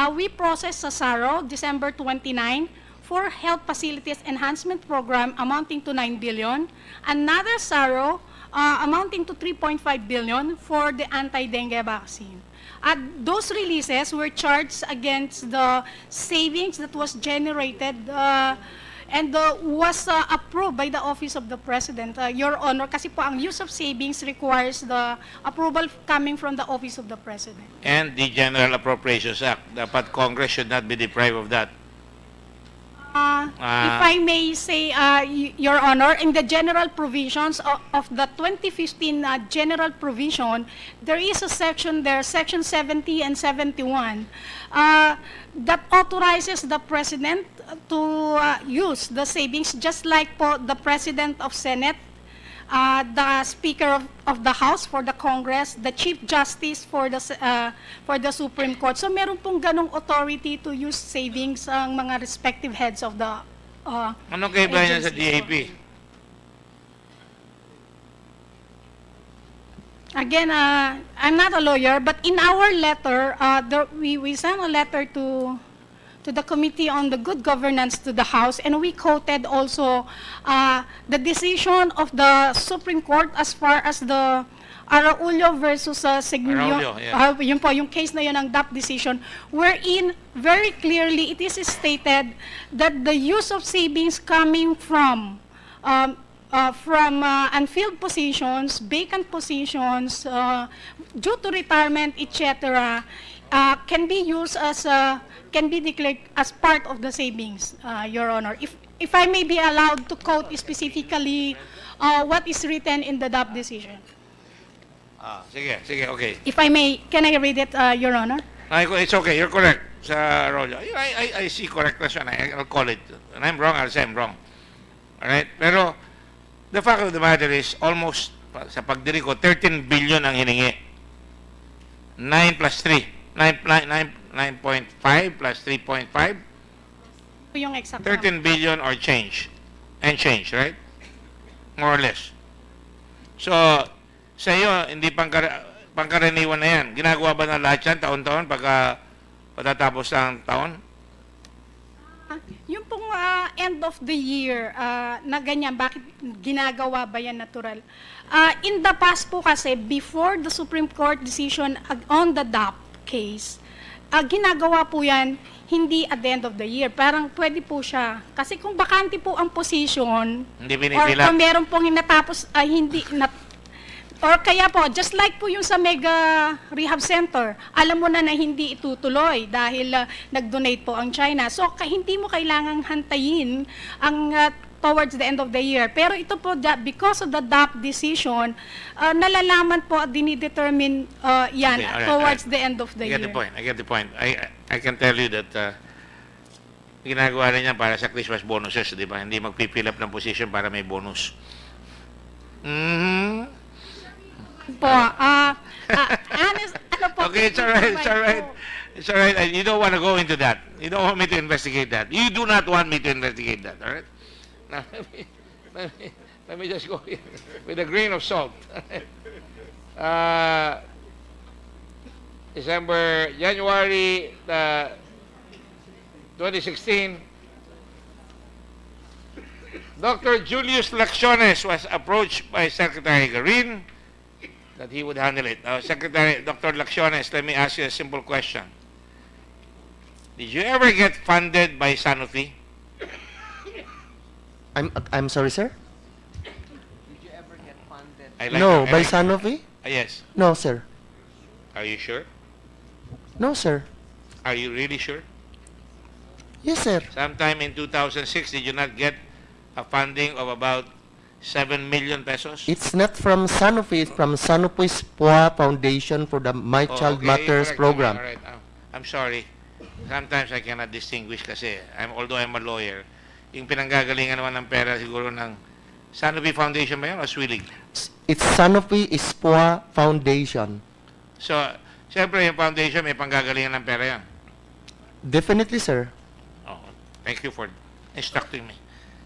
We processed sa SARO, December 29, for Health Facilities Enhancement Program amounting to 9 billion. Another SARO amounting to 3.5 billion for the anti-dengue vaccine. Those releases were charged against the savings that was generated and was approved by the Office of the President. Your Honor, kasi po ang use of savings requires the approval coming from the Office of the President. And the General Appropriations Act. Dapat Congress should not be deprived of that. If I may say, Your Honor, in the general provisions of the 2015 general provision, there is a section there, Section 70 and 71, that authorizes the President to use the savings, just like po the President of Senate, the Speaker of the House for the Congress, the Chief Justice for the Supreme Court. So meron pong ganong authority to use savings ang mga respective heads of the Ano kayo ba yan sa DAP? Again, I'm not a lawyer, but in our letter, we sent a letter to the Committee on the Good Governance to the House, and we quoted also the decision of the Supreme Court as far as the Araulio versus Segnilio. Yeah. Yun po, yung case na yun ang DAP decision, wherein very clearly it is stated that the use of savings coming from unfilled positions, vacant positions, due to retirement, etc., can be used as can be declared as part of the savings, Your Honor. If I may be allowed to quote specifically what is written in the DAP decision. Sige, okay. If I may, can I read it, Your Honor? It's okay, you're correct sa Rollo. I see correctness and I'll call it. And I'm wrong, I'll say I'm wrong. Alright? Pero, the fact of the matter is, almost, sa pagdiri ko, 13 billion ang hiningi. 9 plus 3. 9.5 plus 3.5. Yung exact 13 billion or change. And change, right? More or less. So, sa iyo, hindi pangkaraniwan na yan. Ginagawa ba na lahat yan, taon-taon, pagka patatapos ng taon? Yung pong end of the year na ganyan, bakit ginagawa ba yan natural? In the past po kasi, before the Supreme Court decision on the DAP case, ginagawa po yan hindi at the end of the year. Parang pwede po siya. Kasi kung bakante po ang position, or kung meron pong natapos, hindi, or kaya po, just like po yung sa Mega Rehab Center, alam mo na hindi itutuloy dahil nag-donate po ang China. So, hindi mo kailangang hantayin ang towards the end of the year. Pero ito po, because of the DAP decision, nalalaman po at dinidetermine yan towards the end of the year. I get the point. I can tell you that ginagawa rin yan para sa Christmas bonuses, di ba? Hindi magpipil up ng position para may bonus. Okay, it's all right. You don't want to go into that. You don't want me to investigate that. You do not want me to investigate that, all right? Now, let me just go here with a grain of salt. January 2016, Dr. Julius Lacciones was approached by Secretary Garin that he would handle it. Secretary Dr. Lacciones, let me ask you a simple question. Did you ever get funded by Sanofi? I'm sorry, sir? Did you ever get funded? No, by Sanofi? Yes. No, sir. Are you sure? No, sir. Are you really sure? Yes, sir. Sometime in 2006, did you not get a funding of about 7 million pesos? It's not from Sanofi. It's from Sanofi's POA Foundation for the My Child Matters program. All right. I'm sorry. Sometimes I cannot distinguish kasi, although I'm a lawyer, yung pinanggagalingan naman ng pera siguro ng Sanofi Foundation ba yun o Swilig? It's Sanofi is POA Foundation. So, siyempre yung foundation may panggagalingan ng pera yan. Definitely, sir. Oh, thank you for instructing me.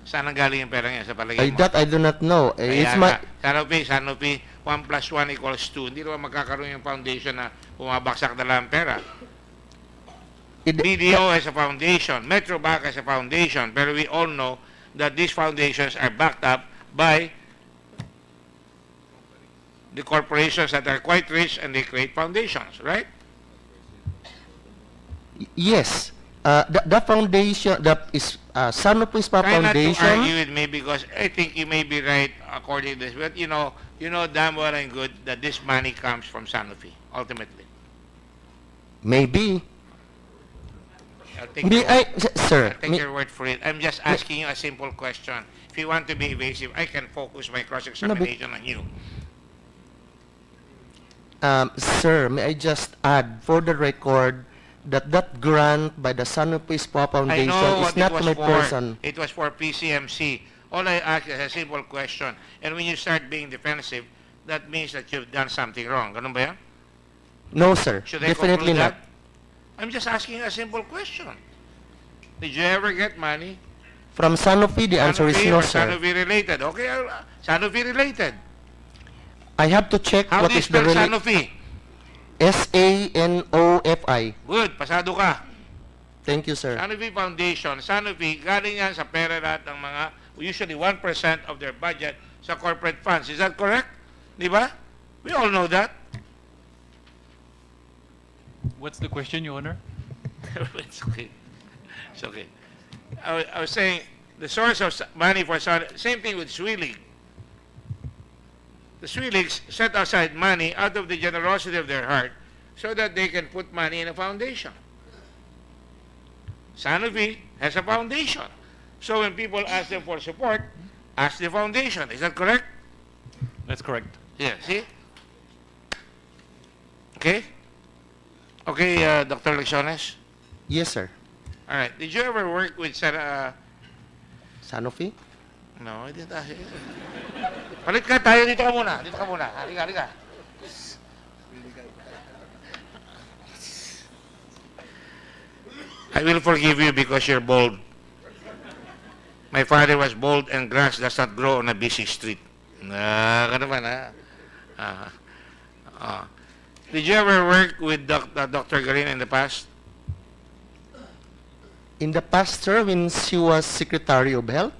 Saan ang galing yung pera niya sa palagay mo? That I do not know. It's my... Sanofi, 1 plus 1 equals 2. Hindi naman magkakaroon yung foundation na bumabaksak na lang ang pera. BDO has a foundation, Metro Bank has a foundation, pero we all know that these foundations are backed up by the corporations that are quite rich and they create foundations, right? Yes. The foundation, that is Sanofi Spa Try not to Foundation. argue with me because I think you may be right according to this, but you know damn well and good that this money comes from Sanofi, ultimately. Maybe. I'll take May your I, word- sir, I'll take may- your word for it. I'm just asking you a simple question. If you want to be evasive, I can focus my cross-examination on you. Sir, may I just add for the record that that grant by the Sanofi Spa I Foundation know is what not it was to my for. person. It was for PCMC. All I ask is a simple question. And when you start being defensive, that means that you've done something wrong. Ganun ba yan? No, sir. Should I Definitely conclude not. that? I'm just asking a simple question. Did you ever get money? From Sanofi, the answer is Sanofi no, or sir. Sanofi related? Okay, Sanofi related. I have to check How what do you is the spell Sanofi? Sanofi. Good, pasado ka. Thank you, sir. Sanofi Foundation. Sanofi, galing yan sa pera lahat ng mga, usually 1% of their budget sa corporate funds. Is that correct? Di ba? We all know that. What's the question, Your Honor? It's okay. It's okay. I was saying, the source of money for same thing with Swi League. The Swi Leagues set aside money out of the generosity of their heart so that they can put money in a foundation. Sanofi has a foundation. So when people ask them for support, ask the foundation. Is that correct? That's correct. Yeah, see? Okay? Okay, Dr. Lecciones? Yes, sir. All right. Did you ever work with Sanofi? No, I didn't ask you. Palit ka tayo. Dito ka muna. Dito ka muna. Halika, halika. I will forgive you because you're bold. My father was bold and grass does not grow on a busy street. Ganun ba na? Did you ever work with Dr. Garin in the past? In the past, sir, when she was Secretary of Health,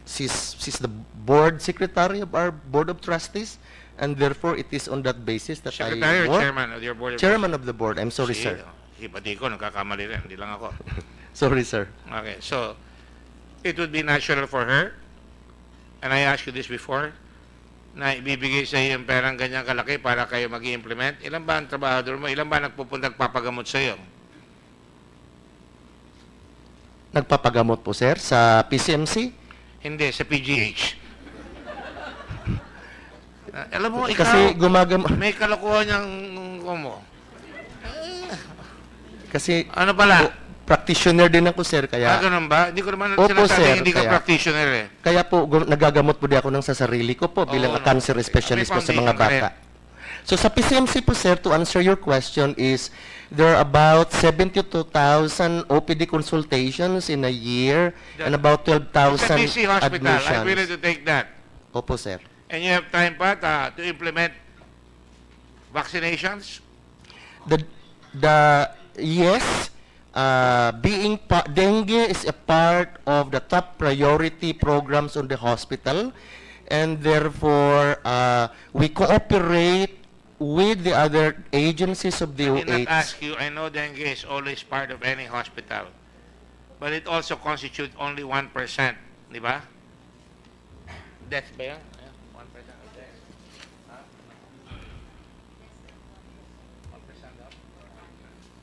she's the board secretary of our Board of Trustees, and therefore it is on that basis that Secretary I or work. chairman of your board of Chairman of the board. I'm sorry, Sige, sir. sige, pati ko, nagkakamali rin. Hindi lang ako. Sorry, sir. Okay, so, it would be natural for her, and I asked you this before, na ibibigay sa iyo yung perang ganyang kalaki para kayo mag-i-implement. Ilan ba ang trabahador mo? Ilan ba nagpupunta nagpapagamot sa iyo? Nagpapagamot po, sir, sa PCMC. Hindi, sa PGH. Alam mo, ikaw, Kasi gumagamot. may kalokohan niyang mo. Kasi Ano pala? practitioner din ako, sir, kaya Ganun ba? Hindi ko naman Opo, sinasabi sir, hindi ka kaya- practitioner eh. kaya po nagagamot po di ako ng sa sarili ko po bilang Oo, a cancer no. specialist May po sa mga foundation ka bata. So sa PCMC po, sir, to answer your question is there are about 72,000 OPD consultations in a year and about It's a 12,000 busy hospital. I'm willing admissions. to take that. Opo, sir. And you have time pa to implement vaccinations? The yes, dengue is a part of the top priority programs on the hospital, and therefore we cooperate with the other agencies of the I did not OH. ask you. I know dengue is always part of any hospital. But it also constitutes only 1%. Di ba? Death ba yan? 1% of death.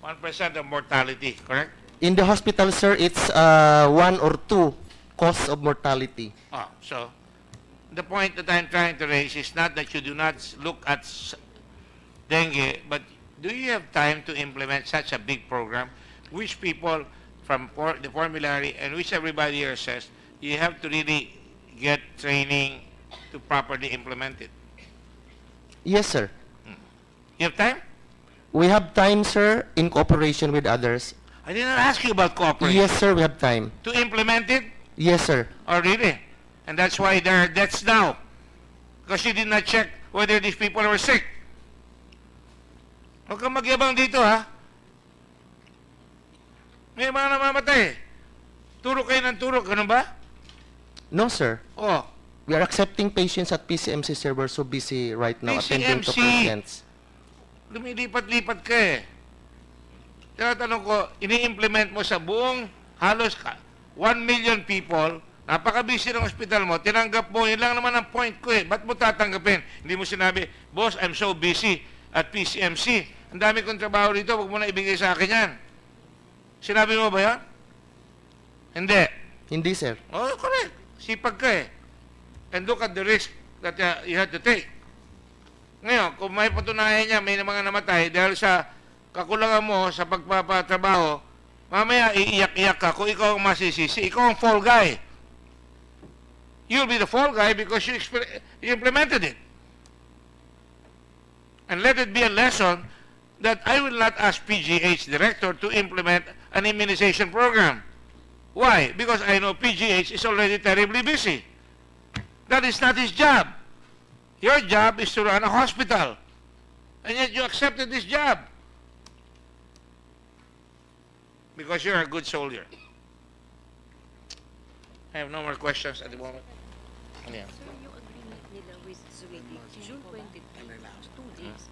1% of mortality, correct? In the hospital, sir, it's 1 or 2 cause of mortality. So the point that I'm trying to raise is not that you do not look at dengue, but do you have time to implement such a big program, which people from the formulary and which everybody here says, you have to really get training to properly implement it? Yes, sir. You have time? We have time, sir, in cooperation with others. I did not ask you about cooperation. Yes, sir, we have time. To implement it? Yes, sir. Oh, really? And that's why there are deaths now. Because you did not check whether these people were sick. Huwag kang magyabang dito, ha? May mga namamatay. Turo kayo ng turo, ganun ba? No, sir. Oh, We are accepting patients at PCMC, sir. We're so busy right now attending to PCMC. patients. lumilipat-lipat ka eh. Tinatanong ko, ini-implement mo sa buong halos 1 million people, napaka-busy ng hospital mo, tinanggap mo, yun lang naman ang point ko eh. Ba't mo tatanggapin? Hindi mo sinabi, boss, I'm so busy at PCMC. Ang dami kong trabaho dito, huwag mo na ibigay sa akin yan. Sinabi mo ba yan? Hindi. Hindi, sir. Oh, correct. Sipag ka eh. And look at the risk that you had to take. Ngayon, kung may patunayan niya, may mga namatay dahil sa kakulangan mo sa pagpapatrabaho, mamaya iiyak-iyak ka kung ikaw ang masisisi. Ikaw ang fall guy. You'll be the fall guy because you implemented it. And let it be a lesson that I will not ask PGH director to implement an immunization program. Why? Because I know PGH is already terribly busy. That is not his job. Your job is to run a hospital. And yet you accepted this job. Because you're a good soldier. I have no more questions at the moment. Yeah. So yung agreement nila with Sweden, June 23, 2 days.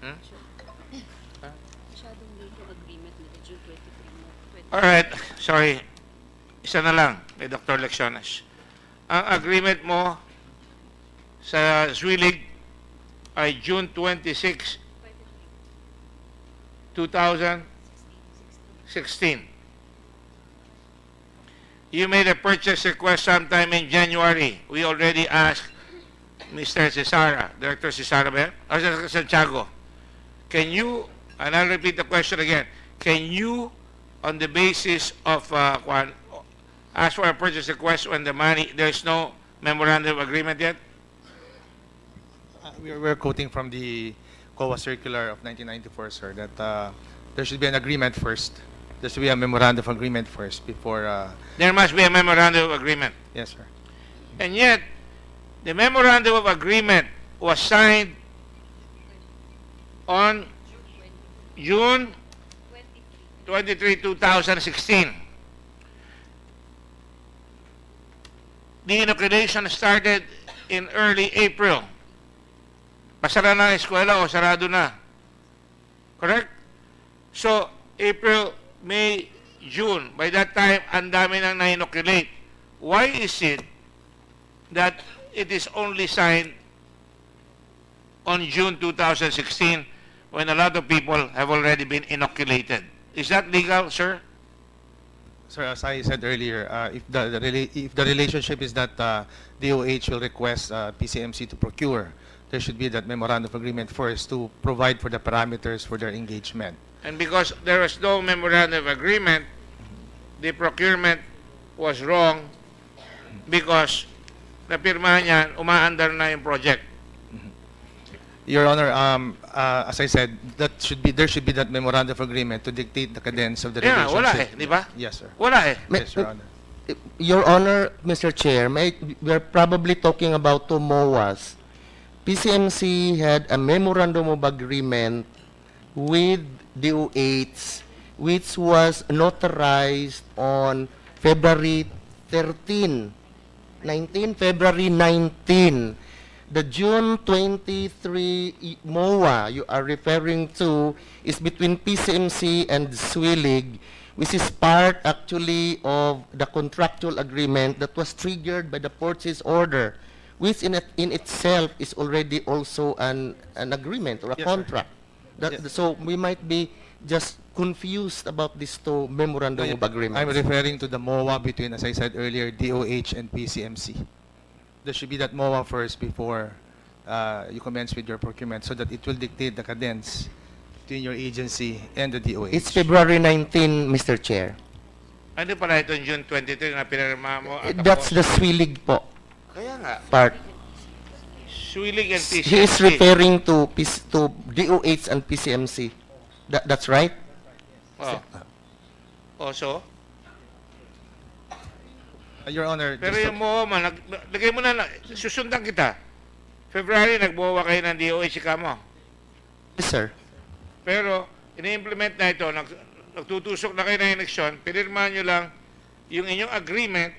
Hmm? Masyadong late yung agreement nila, June 23 mo. All right. Sorry. Isa na lang kay Dr. Lecciones. Ang agreement mo sa Zwilig ay June 26, 2016. You made a purchase request sometime in January. We already asked Mr. Cesara, Director Cesara ba yan? O Santiago. Can you, and I'll repeat the question again, can you, on the basis of ask for a purchase request when the money, there's no memorandum of agreement yet? We're quoting from the COA circular of 1994, sir, that there should be an agreement first. There should be a memorandum of agreement first before. There must be a memorandum of agreement. Yes, sir. And yet, the memorandum of agreement was signed on June 23, 2016. The inoculation started in early April. Pasara na ang eskwela o sarado na. Correct? So, April, May, June. By that time, ang dami nang na-inoculate. Why is it that it is only signed on June 2016 when a lot of people have already been inoculated? Is that legal, sir? Sir, as I said earlier, if the relationship is that DOH will request PCMC to procure, there should be that memorandum of agreement first to provide for the parameters for their engagement. And because there was no memorandum of agreement, the procurement was wrong because napirmahan niya, umaandar na yung project. Your Honor, as I said, there should be that memorandum of agreement to dictate the cadence of the Yeah, relationship. wala eh, di ba? Yes, sir. Wala eh. Yes, Your Honor. Your Honor, Mr. Chair, we're probably talking about two MOAs. PCMC had a memorandum of agreement with DOH, which was notarized on February 13, February 19. The June 23 MOA you are referring to is between PCMC and Zwilig, which is part actually of the contractual agreement that was triggered by the purchase order, which in itself is already also an agreement or a Yes, sir. contract. Yes. So we might be just confused about these two memorandum of agreements. I'm referring to the MOA between, as I said earlier, DOH and PCMC. There should be that MOA first before you commence with your procurement so that it will dictate the cadence between your agency and the DOH. It's February 19, Mr. Chair. Ano pala ito June 23 na pinirma mo? At That's tapos? the Zwilig po Kaya nga. part. Swilig and PCMC. He is referring to DOH and PCMC. That's right? Oh. Also? Your Honor, Pero just yung MOA, lagay mo na, susundan kita. February, nag-MOA kayo ng DOH, ika mo. Yes, sir. Pero, ini-implement na ito, nagtutusok na kayo ng eleksyon, pinirmahan nyo lang yung inyong agreement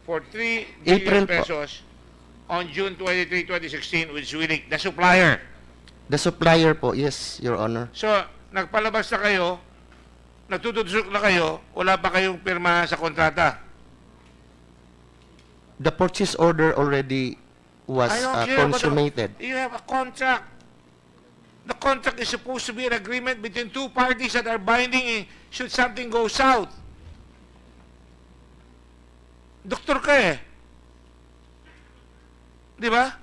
for 3 billion April po. pesos on June 23, 2016 with Zwilich, the supplier. The supplier po, yes, Your Honor. So, nagpalabas na kayo, nagtutusok na kayo, wala pa kayong pirmahan sa kontrata. The purchase order already was I don't care about consummated. You have a contract. The contract is supposed to be an agreement between two parties that are binding should something go south. Doktor ka eh. Di ba?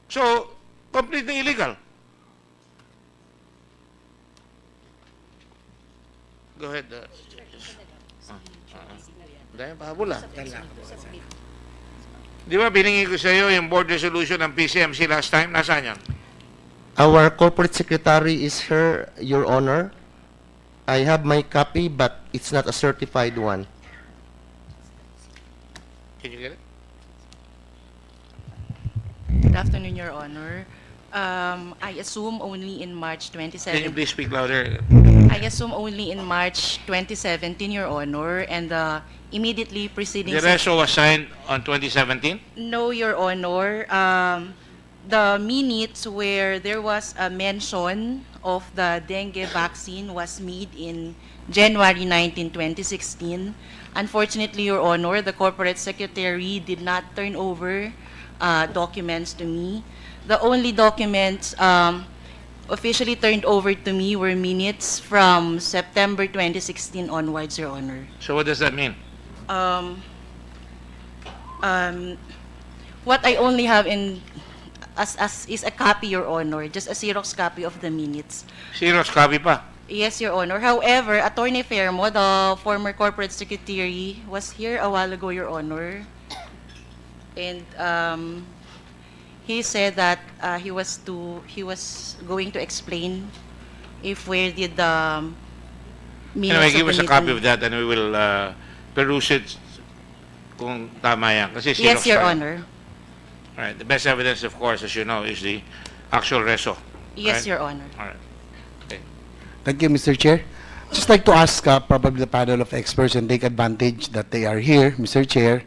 So, completely illegal. Go ahead. Dahil pahabol ah. Di ba biningi ko sa iyo yung board resolution ng PCMC last time? Nasaan yan? Our corporate secretary is here, Your Honor. I have my copy, but it's not a certified one. Can you get it? Good afternoon, Your Honor. I assume only in March Can you 2017. please speak louder? I assume only in March 2017, Your Honor, and immediately preceding. The reso was signed on 2017? No, Your Honor. The minutes where there was a mention of the dengue vaccine was made in January 19, 2016. Unfortunately, Your Honor, the corporate secretary did not turn over documents to me. The only documents officially turned over to me were minutes from September 2016 onwards, Your Honor. So what does that mean? What I only have in as is a copy, Your Honor, just a Xerox copy of the minutes. Xerox copy pa. Yes, Your Honor. However, Attorney Fermo, the former corporate secretary, was here a while ago, Your Honor, and he said that he was going to explain if where did the minutes Anyway, give of us the a copy meeting. of that and we will peruse it kung tama yan. Kasi Yes, Xerox Your tayo. Honor. Alright, the best evidence, of course, as you know, is the actual reso. Yes, Right? Your Honor. Alright. Okay. Thank you, Mr. Chair. Just like to ask probably the panel of experts and take advantage that they are here, Mr. Chair,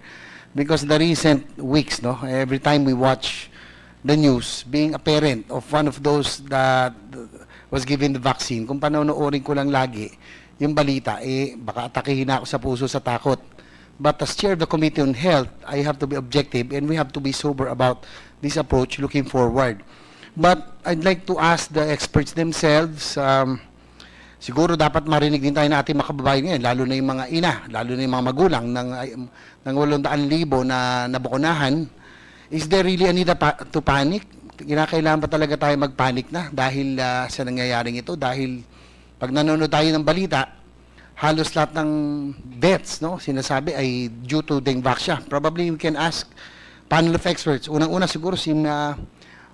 because the recent weeks, no, every time we watch the news, being a parent of one of those that was given the vaccine, kung panonoorin ko lang lagi, yung balita, baka atakihin ako sa puso sa takot. But as chair of the Committee on Health, I have to be objective and we have to be sober about this approach looking forward. But I'd like to ask the experts themselves, siguro dapat marinig din tayo na ating mga kababayan ngayon, lalo na yung mga ina, lalo na yung mga magulang ng 800,000 na nabukunahan. Is there really a need to panic? Kinakailangan pa talaga tayo magpanic na dahil sa nangyayaring ito? Dahil pag nanonood tayo ng balita, halos lahat ng deaths, no, sinasabi ay due to dengue vaccine. Probably we can ask panel of experts. Unang-una siguro si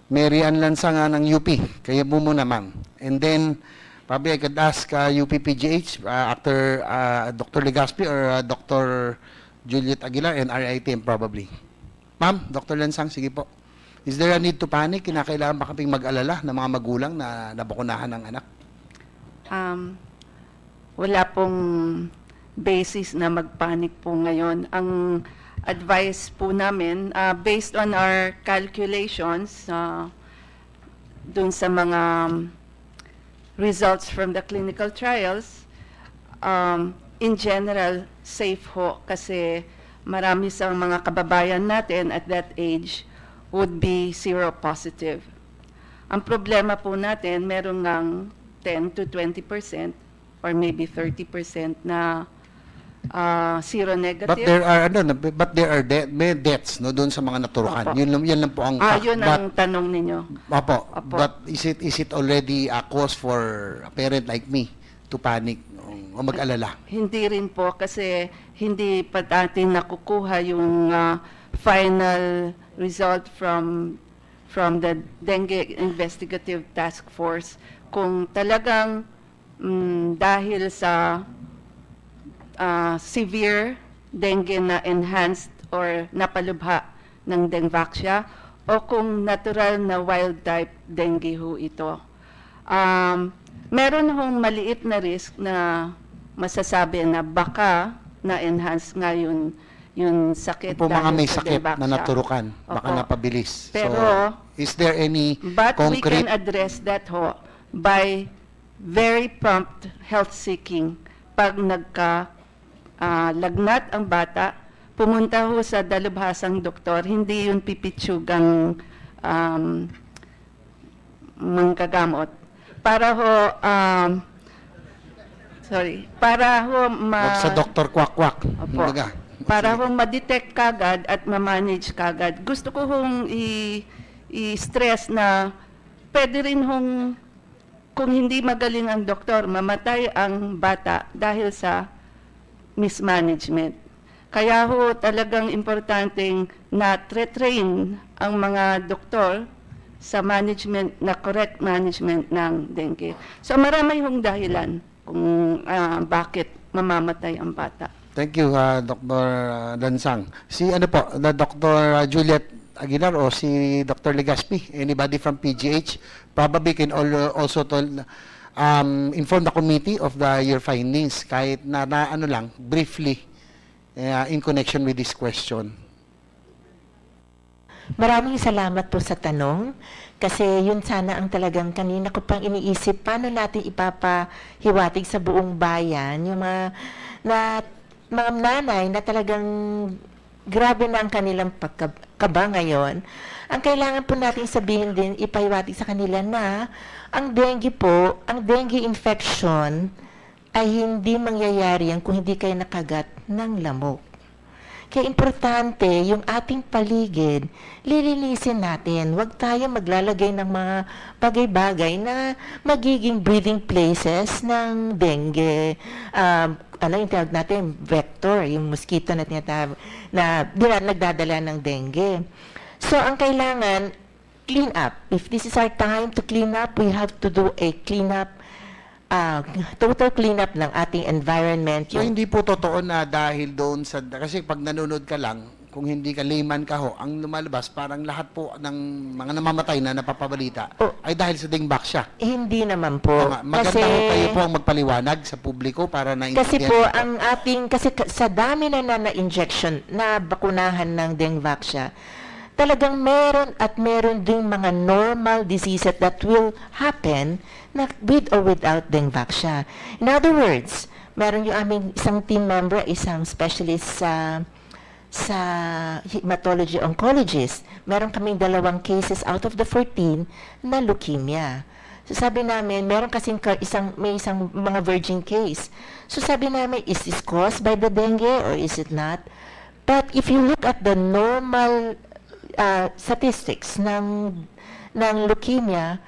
Mary Ann Lansanga ng UP. Kaya mo muna, ma'am. And then, probably I could ask UPPGH, Dr. Legaspi or Dr. Juliet Aguilar and RITM probably. Ma'am, Dr. Lansang, sige po. Is there a need to panic? Kinakailangan ba kaming mag-alala ng mga magulang na nabakunahan ng anak? Wala pong basis na magpanic po ngayon. Ang advice po namin, based on our calculations, dun sa mga results from the clinical trials, in general, safe ho kasi marami sa mga kababayan natin at that age would be seropositive. Ang problema po natin, meron ngang 10 to 20% or maybe 30% na seronegative. But there are may deaths no doon sa mga naturukan. Opo. Yan lang po ang fact. Yun ang tanong ninyo. Opo. Opo. But is it already a cause for a parent like me to panic o mag-alala? Hindi rin po kasi hindi pa natin nakukuha yung final result from the Dengue Investigative Task Force kung talagang dahil sa severe dengue na enhanced or napalubha ng Dengvaxia o kung natural na wild type dengue ho ito. Meron hong maliit na risk na masasabi na baka na-enhance nga yung sakit Po mga dahil may sa sakit na Dengvaxia. naturukan, baka Opo. napabilis. Pero, so, is there any But we concrete... can address that ho by very prompt health seeking. Pag lagnat ang bata, pumunta ho sa dalubhasang doktor, hindi yun pipitsugang manggagamot. Para ho, para ho Wag sa Dr. Kwak-Kwak. Opo. Kumbaga. Para hong ma-detect kagad at ma-manage kagad. Gusto ko hong i-stress na pwede rin hong, kung hindi magaling ang doktor, mamatay ang bata dahil sa mismanagement. Kaya ho talagang importanteng na train ang mga doktor sa management, na correct management ng dengue. So marami hong dahilan kung bakit mamamatay ang bata. Thank you, Dr. Dansang. Si ano po, the Dr. Juliet Aguilar o si Dr. Legaspi, anybody from PGH, probably can also inform the committee of your findings, kahit na ano lang, briefly, in connection with this question. Maraming salamat po sa tanong kasi yun sana ang talagang kanina ko pang iniisip paano natin ipapahiwatig sa buong bayan yung mga nanay na talagang grabe na ang kanilang pagkaba ngayon. Ang kailangan po natin sabihin din, ipahiwatig sa kanila na ang dengue infection ay hindi mangyayari yan kung hindi kayo nakagat ng lamok. Kaya importante, yung ating paligid, lilinisin natin. Huwag tayo maglalagay ng mga bagay-bagay na magiging breathing places ng dengue. Ano yung tawag natin? Vector, yung mosquito na tinatawag, na nagdadala ng dengue. So, ang kailangan, clean up. If this is our time to clean up, we have to do a clean up, total cleanup ng ating environment. So, hindi po totoo na dahil doon sa... Kasi pag nanonood ka lang, kung hindi ka layman ka ho, ang lumalabas, parang lahat po ng mga namamatay na napapabalita ay dahil sa Dengvaxia. Hindi naman po. Maganda ho kayo po ang magpaliwanag sa publiko para naintindihan. Kasi po, ang ating... Kasi sa dami na injection, na bakunahan ng Dengvaxia, talagang meron ding mga normal diseases that will happen na with or without Dengvaxia. In other words, meron yung aming isang team member, isang specialist sa hematology oncologist. Meron kaming 2 cases out of the 14 na leukemia. So sabi namin, meron kasing may isang mga virgin case. So sabi namin, is this caused by the dengue or is it not? But if you look at the normal statistics ng leukemia,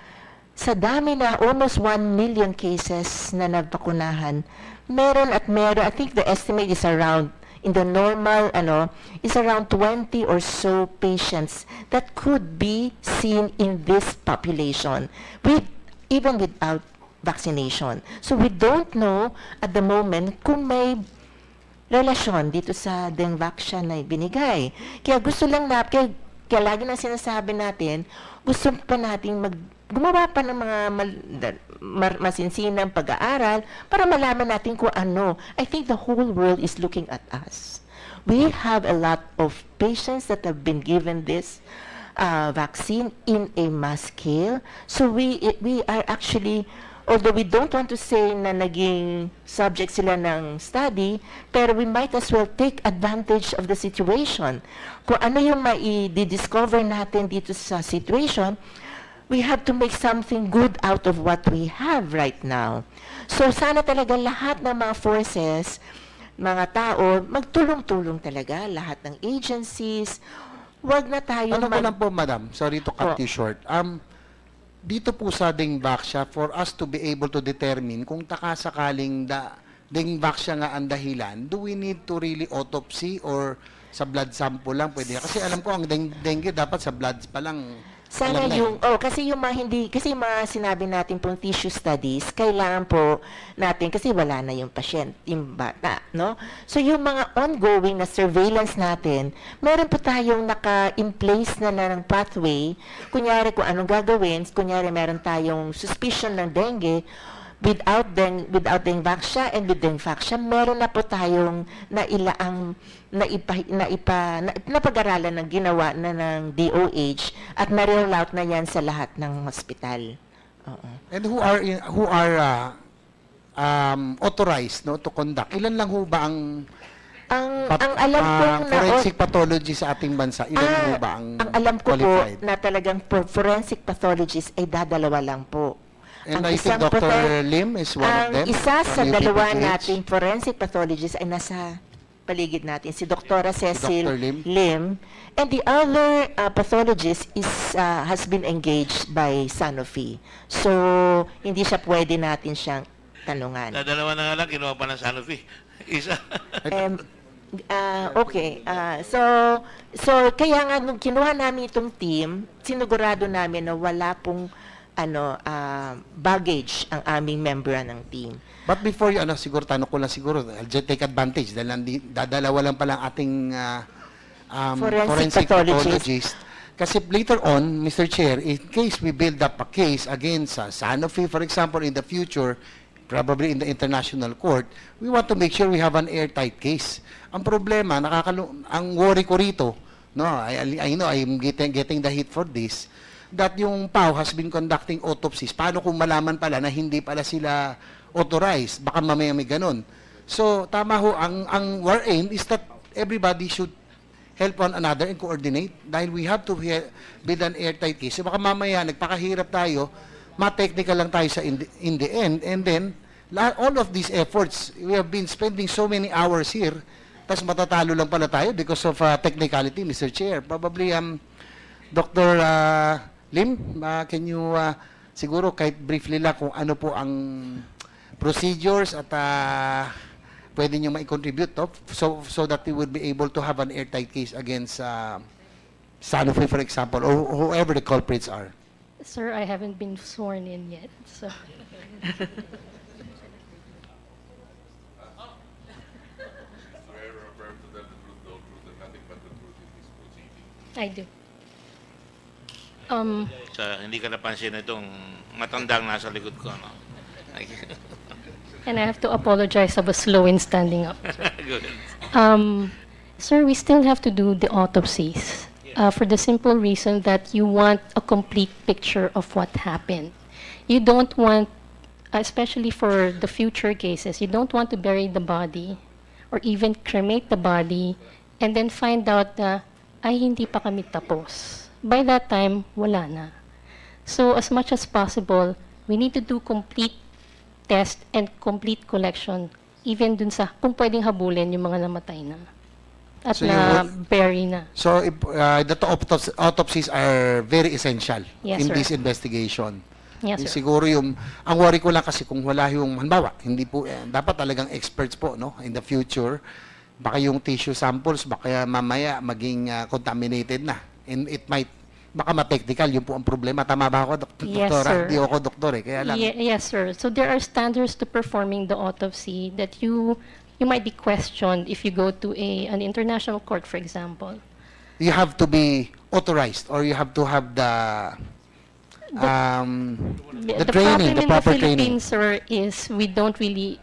sa dami na almost 1 million cases na nabakunahan, meron, I think the estimate is around, in the normal, is around 20 or so patients that could be seen in this population, even without vaccination. So we don't know at the moment kung may relasyon dito sa Dengvaxia na binigay. Kaya gusto lang kaya lagi na sinasabi natin, gusto pa natin gumawa pa ng mga masinsinang pag-aaral para malaman natin kung ano. I think the whole world is looking at us. We have a lot of patients that have been given this vaccine in a mass scale. So we are actually, although we don't want to say na naging subject sila ng study, pero we might as well take advantage of the situation. Kung ano yung mai-discover natin dito sa situation, we have to make something good out of what we have right now. So sana talaga lahat ng mga forces, mga tao, magtulong-tulong talaga, lahat ng agencies. Wag na tayo Ano ko lang po, madam, sorry to cut you short. Dito po sa Dengvaxia, for us to be able to determine kung takasakaling Dengvaxia nga ang dahilan, do we need to really autopsy or sa blood sample lang pwede? Kasi alam ko ang dengue dapat sa blood pa lang Sana Alam na yung, kasi yung mga hindi, kasi yung mga sinabi natin pong tissue studies, kailangan po natin, kasi wala na yung patient, yung bata, no? So yung mga ongoing na surveillance natin, meron po tayong naka-in place na ng pathway, kunyari kung anong gagawin, kunyari meron tayong suspicion ng dengue, without Dengvaxia and with Dengvaxia, meron na po tayong nailaang napag-aralan ng ginawa na ng DOH at na-roll out na yan sa lahat ng hospital. Oo. And who are authorized no to conduct? Ilan lang ho ba ang ang alam ko forensic pathology sa ating bansa? Ilan ho ba ang alam ko qualified? po na talagang forensic pathologist ay dadalawa lang po. And Ang I think isang Dr. Lim is one of them. Ang isa sa from dalawa UPPH. nating forensic pathologist ay nasa paligid natin, si Dr. Cecil Dr. Lim. Lim. And the other pathologist has been engaged by Sanofi. So, hindi siya pwede natin siyang tanungan. Dalawa na nga lang, kinuha pa ng Sanofi. Isa. Okay. So kaya nga nung kinuha namin itong team, sinigurado namin na wala pong baggage ang aming member ng team. But before you, siguro, tanong ko lang siguro, I'll just take advantage dahil dadalawa lang pala ang ating forensic pathologist. Kasi later on, Mr. Chair, in case we build up a case against Sanofi, for example, in the future, probably in the international court, we want to make sure we have an airtight case. Ang problema, ang worry ko rito, no, I know I'm getting the hit for this, that yung PAO has been conducting autopsies. Paano kung malaman pala na hindi pala sila authorized? Baka mamaya may ganun. So, tama ho, ang our aim is that everybody should help one another and coordinate dahil we have to build an airtight case. So, baka mamaya, nagpakahirap tayo, ma-technical lang tayo in the end, and then, all of these efforts, we have been spending so many hours here, tapos matatalo lang pala tayo because of technicality, Mr. Chair. Probably, Dr. Lim, can you siguro kahit briefly lang kung ano po ang procedures at pwede nyo ma-contribute so that we would be able to have an airtight case against Sanofi, for example, or whoever the culprits are. Sir, I haven't been sworn in yet, so. I do. Hindi ka napansin itong matandang nasa likod ko, no? And I have to apologize, I was slow in standing up. Good. Sir, we still have to do the autopsies for the simple reason that you want a complete picture of what happened. You don't want, especially for the future cases, you don't want to bury the body or even cremate the body and then find out na, ay hindi pa kami tapos. By that time, wala na. So as much as possible, we need to do complete test and complete collection, even dun sa, kung pwedeng habulin yung mga namatay na. At So na-bury na. So, the autopsies are very essential Yes, in sir. this investigation. Yes, sir. Siguro ang worry ko lang kasi kung wala yung, halimbawa, hindi po, dapat talagang experts po, no, in the future, baka yung tissue samples, baka mamaya maging contaminated na. And it might, baka ma-technical, yun po ang problema. Tama ba ako, Yes, Doktora? sir. Di ako doktor eh, kaya lang. Yes, sir. So there are standards to performing the autopsy that you might be questioned if you go to an international court, for example. You have to be authorized or you have to have the training, the proper problem in the training. Philippines, sir, is we don't really,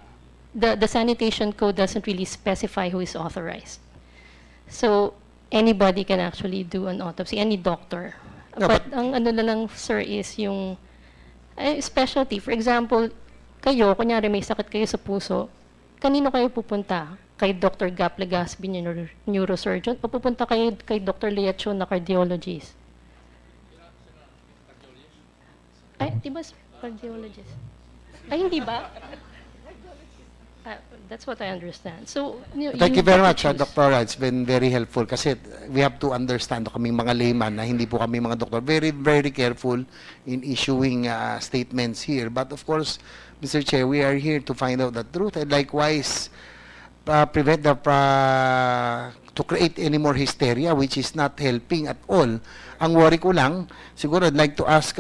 the sanitation code doesn't really specify who is authorized. So anybody can actually do an autopsy, any doctor. No, but ang ano na lang, sir, is yung specialty. For example, kayo, kunyari may sakit kayo sa puso, kanino kayo pupunta? Kay Dr. Gap Legaspi, neurosurgeon, o pupunta kayo kay Dr. Leachon na cardiologist? Ay, di ba cardiologist? Ay, hindi ba? That's what I understand. So, Thank you very have much, to choose. Dr. It's been very helpful kasi we have to understand kaming mga layman na hindi po kami mga doktor. Very, very careful in issuing statements here. But of course, Mr. Chair, we are here to find out the truth. And likewise, prevent to create any more hysteria, which is not helping at all. Ang worry ko lang, siguro I'd like to ask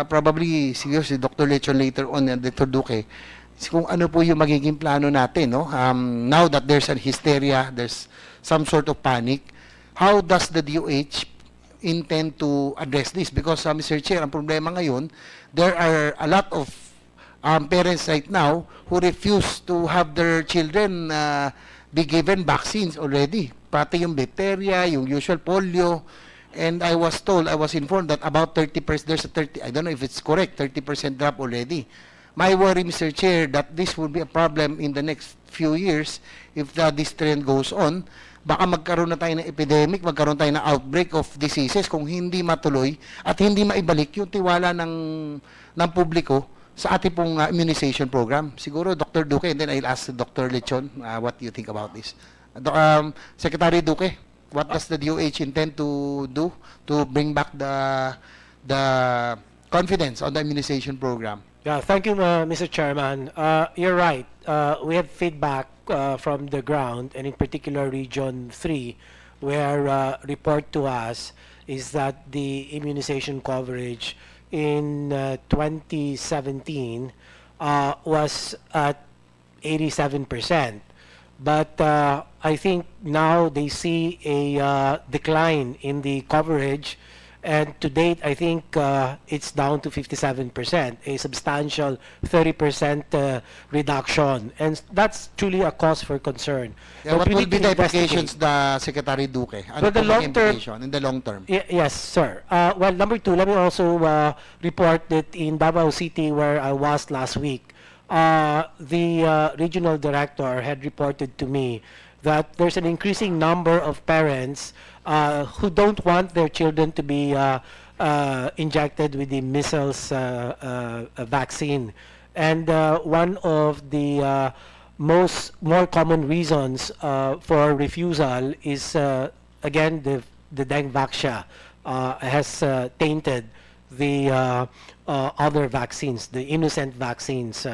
probably siguro si Dr. Lechon later on and Dr. Duque, kung ano po yung magiging plano natin, no? Now that there's a hysteria, there's some sort of panic, how does the DOH intend to address this? Because, Mr. Chair, ang problema ngayon, there are a lot of parents right now who refuse to have their children be given vaccines already. Pati yung diphtheria, yung usual polio. And I was informed that about 30%, there's a 30, I don't know if it's correct, 30% drop already. My worry, Mr. Chair, that this will be a problem in the next few years if this trend goes on. Baka magkaroon na tayo ng epidemic, magkaroon tayo ng outbreak of diseases kung hindi matuloy at hindi maibalik yung tiwala ng publiko sa ating pong immunization program. Siguro, Dr. Duque, and then I'll ask Dr. Lechon what you think about this. Secretary Duque, what does the DOH intend to do to bring back the confidence on the immunization program? Yeah, thank you, Mr. Chairman. You're right. We have feedback from the ground, and in particular Region 3, where report to us is that the immunization coverage in 2017 was at 87%. But I think now they see a decline in the coverage, and to date I think it's down to 57%, a substantial 30% reduction, and that's truly a cause for concern. Yeah, what will be the implications, the Secretary Duque? Ano the long term, in the long term? Yes, sir. Well, number two, let me also report that in Davao City, where I was last week, the regional director had reported to me that there's an increasing number of parents who don't want their children to be injected with the measles vaccine. And one of the more common reasons for refusal is, again, the dengue vaccine has tainted the other vaccines, the innocent vaccines.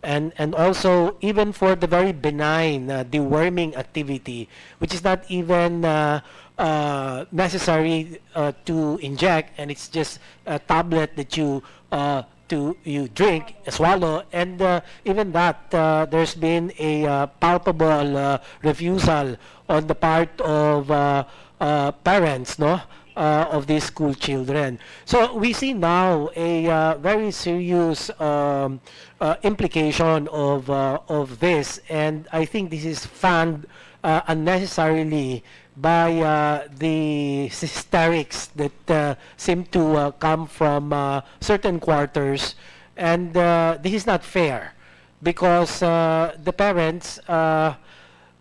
And also, even for the very benign deworming activity, which is not even necessary to inject, and it's just a tablet that you drink, swallow, and even that, there's been a palpable refusal on the part of parents, no? Of these school children. So we see now a very serious implication of this, and I think this is fanned unnecessarily by the hysterics that seem to come from certain quarters, and this is not fair, because the parents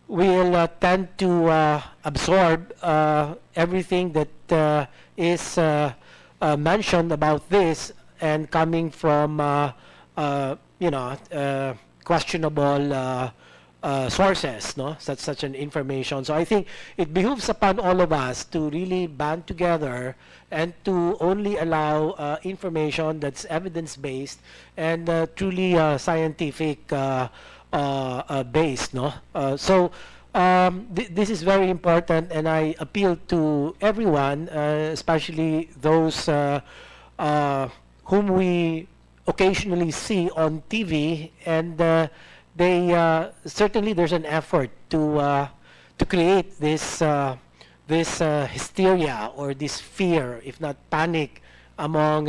will tend to absorb everything that is mentioned about this, and coming from questionable sources, no, such an information. So I think it behooves upon all of us to really band together and to only allow information that's evidence-based and truly scientific based, no? This is very important, and I appeal to everyone, especially those whom we occasionally see on TV, and they certainly there's an effort to create this hysteria or this fear, if not panic, among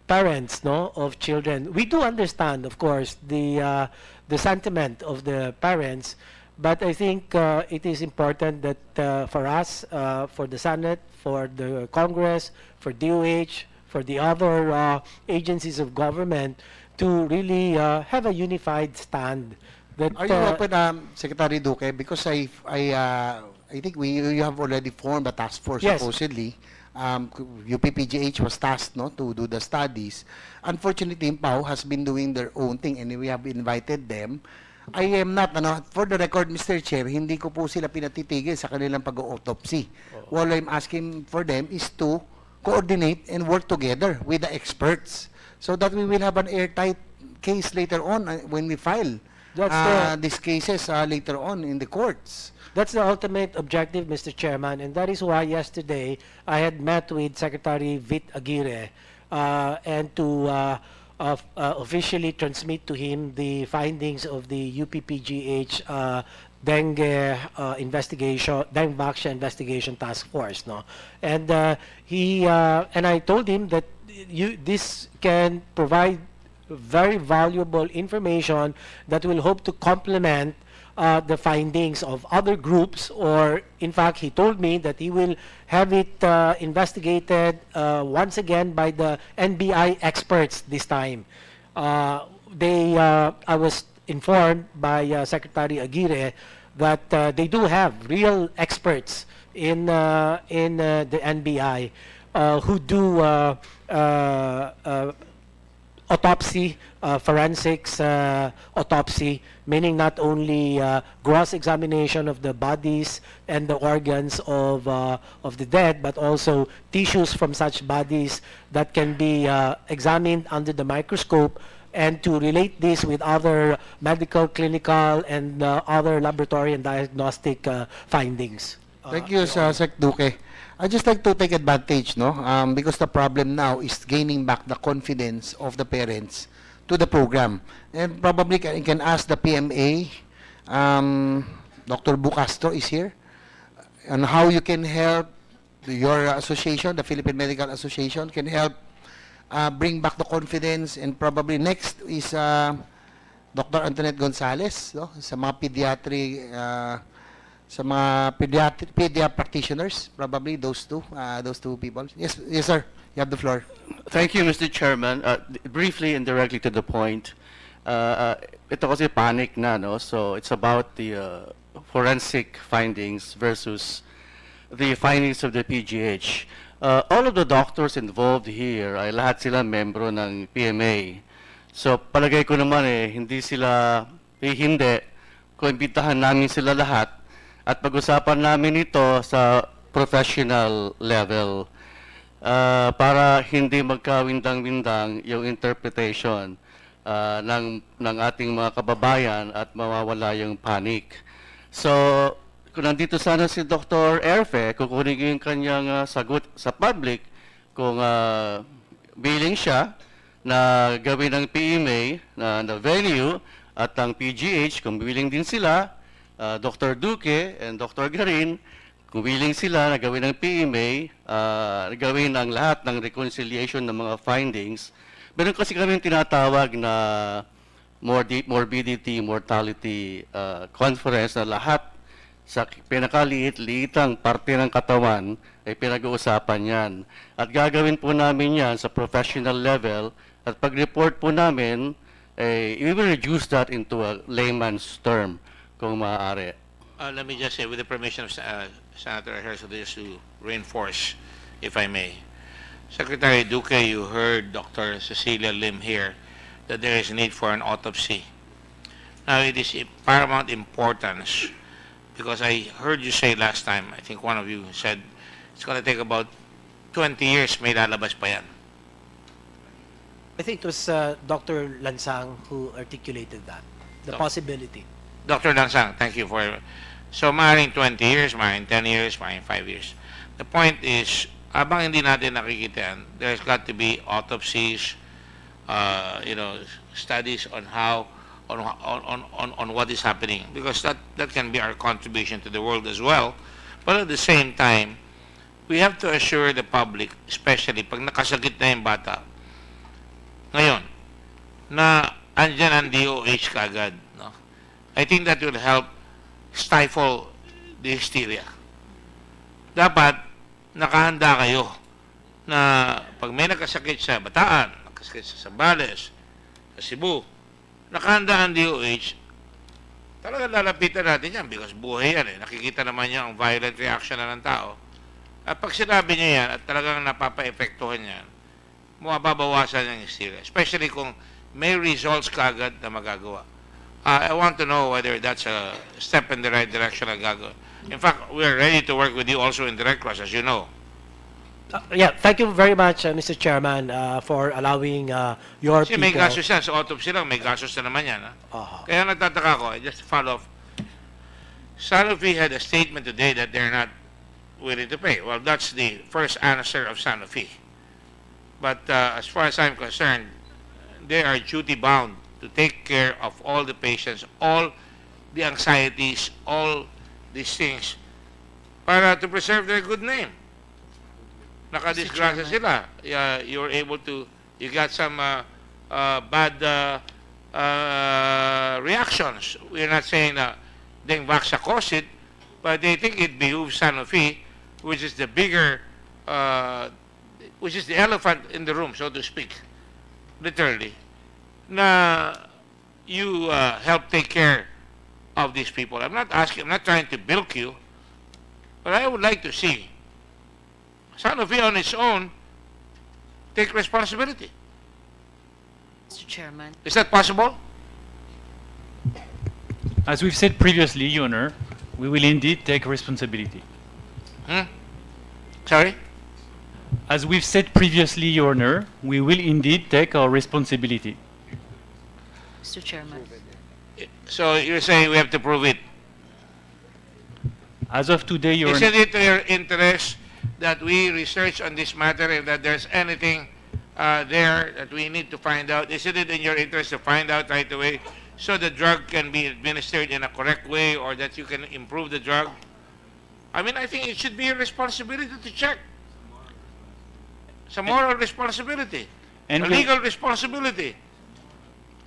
parents, no, of children. We do understand, of course, the sentiment of the parents, but I think it is important that for us, for the Senate, for the Congress, for DOH, for the other agencies of government, to really have a unified stand. That, are you open, Secretary Duque? Because I think you have already formed a task force, yes, supposedly. UPPGH was tasked, no, to do the studies. Unfortunately, PAO has been doing their own thing, and we have invited them. I am not, for the record, Mr. Chair, hindi ko po sila pinatitigil sa kanilang pag-autopsy. All I'm asking for them is to coordinate and work together with the experts so that we will have an airtight case later on when we file. these cases later on in the courts. That's the ultimate objective, Mr. Chairman, and that is why yesterday I had met with Secretary Vit Aguirre and to officially transmit to him the findings of the UPPGH dengue investigation, dengue vaccine investigation task force, no, and and I told him that this can provide very valuable information that will hope to complement the findings of other groups, or in fact he told me that he will have it investigated once again by the NBI experts this time. I was informed by Secretary Aguirre that they do have real experts in the NBI who do autopsy, forensics autopsy, meaning not only gross examination of the bodies and the organs of the dead, but also tissues from such bodies that can be examined under the microscope, and to relate this with other medical, clinical, and other laboratory and diagnostic findings. Thank you, Sec Duque. I'd just like to take advantage, no, because the problem now is gaining back the confidence of the parents to the program. And probably can ask the PMA, Dr. Bucastro is here, and how you can help your association, the Philippine Medical Association, can help bring back the confidence. And probably next is Dr. Antoinette Gonzalez, no, sa mga pediatric sa mga pediatric practitioners, probably those two people. Yes, yes, sir. You have the floor. Thank you, Mr. Chairman. Briefly and directly to the point, ito kasi panic na, no? So it's about the forensic findings versus the findings of the PGH. All of the doctors involved here ay lahat sila membro ng PMA. So palagay ko naman hindi sila hindi kung imbitahan namin sila lahat at pag-usapan namin ito sa professional level para hindi magkawindang-windang yung interpretation ng ating mga kababayan at mawawala yung panic. So, kung nandito sana si Dr. Erfe, kukunin ko yung kanyang sagot sa public kung willing siya na gawin ng PMA na venue at ang PGH, kung willing din sila, Dr. Duque and Dr. Garin, kung willing sila na gawin ng PMA, gawin ang lahat ng reconciliation ng mga findings. Meron kasi kami tinatawag na morbidity, mortality conference na lahat sa pinakaliit-liitang parte ng katawan ay pinag-uusapan yan. At gagawin po namin yan sa professional level at pag-report po namin, we will reduce that into a layman's term kung maaari. Let me just say, with the permission of Senator Herzog, just to reinforce, if I may. Secretary Duque, you heard Dr. Cecilia Lim here that there is a need for an autopsy. Now, it is paramount importance because I heard you say last time, I think one of you said, it's going to take about 20 years, may lalabas pa yan. I think it was Dr. Lansang who articulated that, the possibility. Dr. Lansang, thank you for... So, maaaring 20 years, maaaring 10 years, maaaring 5 years. The point is, abang hindi natin nakikita yan, there's got to be autopsies, studies on how, on what is happening, because that can be our contribution to the world as well. But at the same time, we have to assure the public, especially pag nakasakit na yung bata, ngayon, na andyan ang DOH kaagad, no? I think that will help stifle the hysteria. Dapat nakahanda kayo na pag may nakasakit sa Bataan, nakasakit sa Zambales, sa Cebu, nakahanda ang DOH, talaga lalapitan natin yan because buhay yan nakikita naman niya ang violent reaction na ng tao. At pag sinabi niya yan at talagang napapa-epektuhan yan, mababawasan yung hysteria, especially kung may results kaagad na magagawa. I want to know whether that's a step in the right direction na gagawin. In fact, we are ready to work with you also in the Red Cross, as you know. Yeah, thank you very much, Mr. Chairman, for allowing your Kasi may people. gastos yan. Sa autopsy lang, may gastos na naman yan. Ha? Uh, Kaya nagtataka ko, just to follow up. Sanofi had a statement today that they're not willing to pay. Well, that's the first answer of Sanofi. But as far as I'm concerned, they are duty-bound to take care of all the patients, all the anxieties, all these things, para to preserve their good name. Nakadisgrasya sila. You're able to, you got some bad reactions. We're not saying that Dengvaxia caused it, but they think it behooves Sanofi, which is the bigger, which is the elephant in the room, so to speak, literally, na you help take care of these people. I'm not asking, I'm not trying to bilk you, but I would like to see Sanofi on its own take responsibility. Mr. Chairman. Is that possible? As we've said previously, Your Honor, we will indeed take responsibility. Sorry? As we've said previously, Your Honor, we will indeed take our responsibility. Mr. Chairman. So you're saying we have to prove it? As of today, Your Honor, Isn't it to your interest that we research on this matter and that there's anything there that we need to find out? Isn't it in your interest to find out right away so the drug can be administered in a correct way or that you can improve the drug? I mean, I think it should be your responsibility to check. It's a moral responsibility, and a legal responsibility.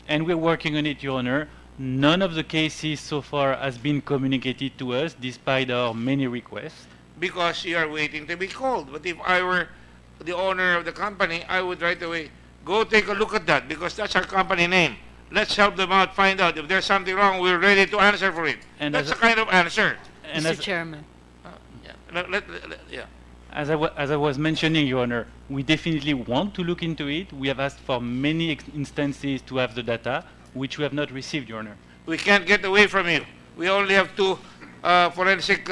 and we're working on it, Your Honor. None of the cases so far has been communicated to us, despite our many requests. Because you are waiting to be called. But if I were the owner of the company, I would right away go take a look at that because that's our company name. Let's help them out, find out if there's something wrong. We're ready to answer for it. And that's as the kind of answer. And Mr. as, Chairman. Yeah. as I was mentioning, Your Honor, we definitely want to look into it. We have asked for many instances to have the data, which we have not received, Your Honor. We can't get away from you. We only have two forensic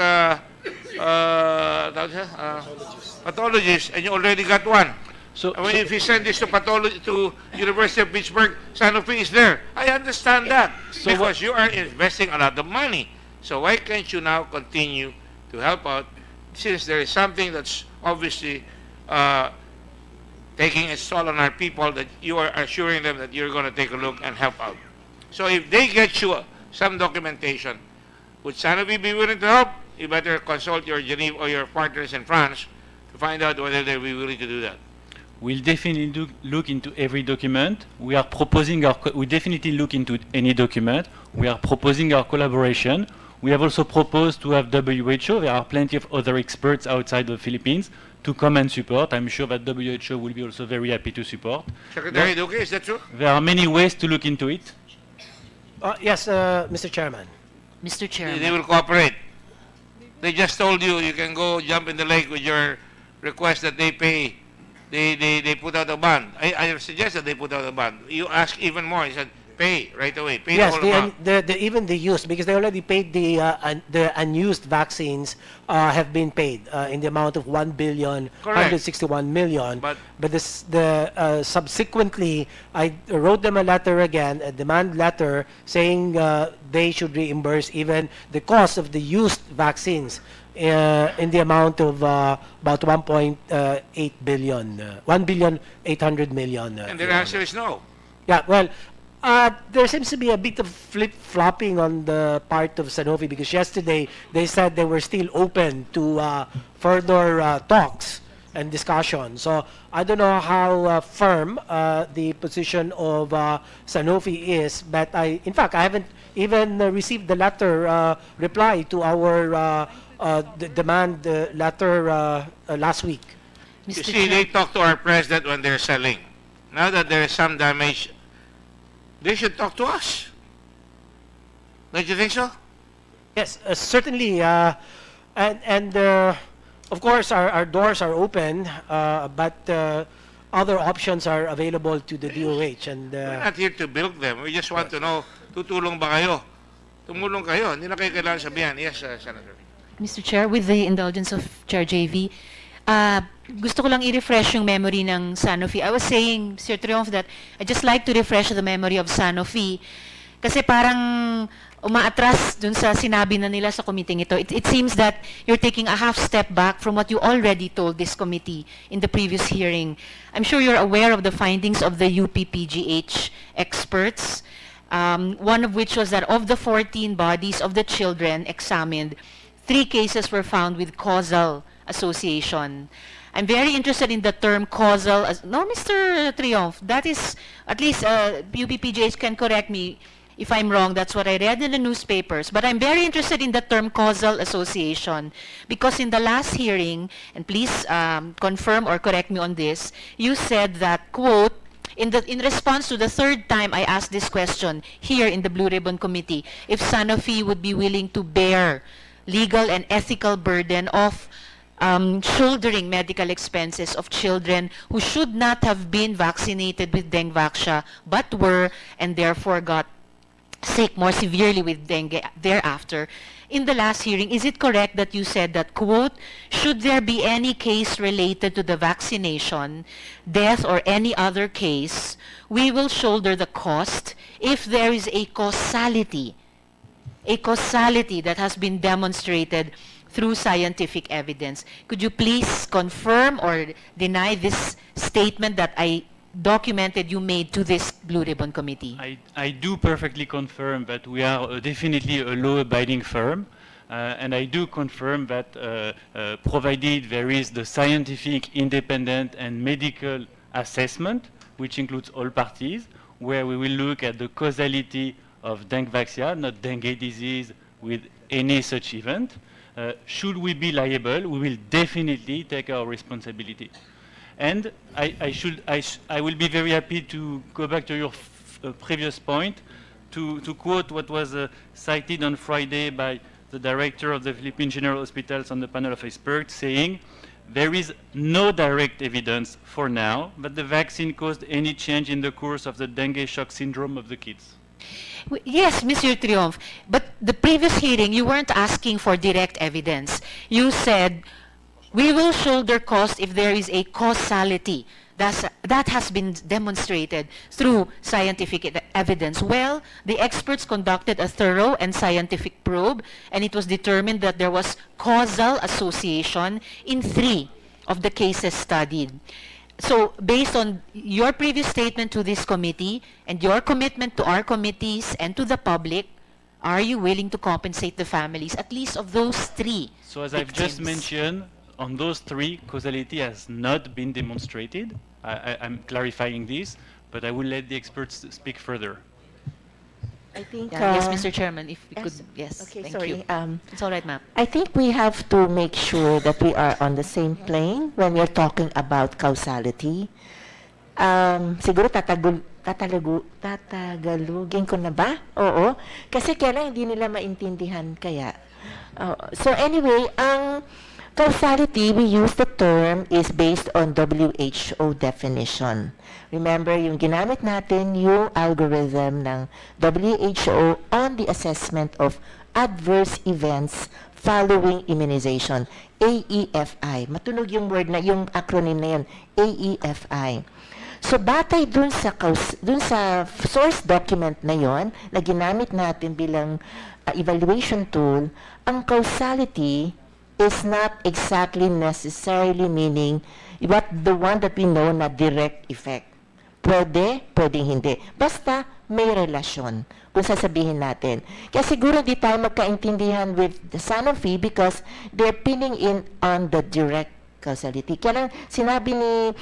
pathologists, and you already got one. So, I mean, if you send this to pathology to University of Pittsburgh, Sanofi is there. I understand that because you are investing a lot of money. So why can't you now continue to help out since there is something that's obviously taking its toll on our people that you are assuring them that you're going to take a look and help out. So if they get you some documentation, would Sanofi be willing to help? You better consult your Geneva or your partners in France to find out whether they'll be willing to do that. we'll definitely look into every document. We are proposing we definitely look into any document. We are proposing our collaboration. We have also proposed to have WHO. There are plenty of other experts outside the Philippines to come and support. I'm sure that WHO will be also very happy to support. Secretary Duque, is that true? There are many ways to look into it. Yes, Mr. Chairman. Mr. Chairman. They will cooperate. They just told you you can go jump in the lake with your request that they pay. They put out a bond. I suggest that they put out a bond. You ask even more. He said, pay right away. Pay Yes, the whole amount. even the used, because they already paid the unused vaccines have been paid in the amount of 1,161 million. But subsequently, I wrote them a letter again, a demand letter, saying they should reimburse even the cost of the used vaccines in the amount of about 1.8 billion, 1,800 million. And their answer is no. Yeah, well, there seems to be a bit of flip-flopping on the part of Sanofi because yesterday they said they were still open to further talks and discussion. So I don't know how firm the position of Sanofi is, but in fact, I haven't even received the letter reply to our demand letter last week. You see, they talk to our president when they're selling. Now that there is some damage, they should talk to us. Don't you think so? Yes, certainly. And of course, our doors are open, but other options are available to the DOH. And we're not here to bilk them. We just want to know, tutulong ba kayo? Tumulong kayo. Hindi na kayo kailangan sabihan. Yes, Senator. Mr. Chair, with the indulgence of Chair JV, Gusto ko lang i-refresh yung memory ng Sanofi. I was saying, Sir Triumph, that I just like to refresh the memory of Sanofi kasi parang umaatras dun sa sinabi na nila sa committee ito. It seems that you're taking a half step back from what you already told this committee in the previous hearing. I'm sure you're aware of the findings of the UPPGH experts, one of which was that of the 14 bodies of the children examined, 3 cases were found with causal association. I'm very interested in the term causal. No, Mr. Triumph, that is, at least UPPGH can correct me if I'm wrong. That's what I read in the newspapers. But I'm very interested in the term causal association because in the last hearing, and please confirm or correct me on this, you said that, quote, in response to the 3rd time I asked this question here in the Blue Ribbon Committee, if Sanofi would be willing to bear legal and ethical burden of shouldering medical expenses of children who should not have been vaccinated with Dengvaxia but were and therefore got sick more severely with dengue thereafter. In the last hearing, is it correct that you said that, quote, should there be any case related to the vaccination, death, or any other case, we will shoulder the cost if there is a causality that has been demonstrated through scientific evidence. Could you please confirm or deny this statement that I documented you made to this Blue Ribbon Committee? I do perfectly confirm that we are definitely a law-abiding firm, and I do confirm that provided there is the scientific, independent, and medical assessment, which includes all parties, where we will look at the causality of Dengvaxia, not dengue disease, with any such event. Should we be liable, we will definitely take our responsibility. And I will be very happy to go back to your previous point, to quote what was cited on Friday by the director of the Philippine General Hospitals on the panel of experts, saying, there is no direct evidence for now that the vaccine caused any change in the course of the dengue shock syndrome of the kids. Yes, Mr. Triumph, but the previous hearing, you weren't asking for direct evidence. You said, we will shoulder cost if there is a causality. That has been demonstrated through scientific evidence. Well, the experts conducted a thorough and scientific probe, and it was determined that there was causal association in 3 of the cases studied. So, based on your previous statement to this committee and your commitment to our committees and to the public, are you willing to compensate the families, at least of those 3 So as I've just mentioned, on those 3, causality has not been demonstrated. I'm clarifying this, but I will let the experts speak further. I think, yes, Mr. Chairman, if we yes. could, yes, Okay, thank sorry. you. It's all right, ma'am. I think we have to make sure that we are on the same plane when we're talking about causality. Siguro tatagalugin ko na ba? Oo. Kasi kailan hindi nila maintindihan kaya. So anyway, ang causality, we use the term, is based on WHO definition. Remember, yung ginamit natin, yung algorithm ng WHO on the assessment of adverse events following immunization, AEFI. Matunog yung word na, yung acronym na yun, AEFI. So, batay dun sa source document na yon na ginamit natin bilang evaluation tool, ang causality is not exactly necessarily meaning the one that we know na direct effect. Pwedeng hindi. Basta may relasyon kung sasabihin natin. Kaya siguro di tayo magkaintindihan with the Sanofi because they're pinning in on the direct causality. Kaya lang sinabi ni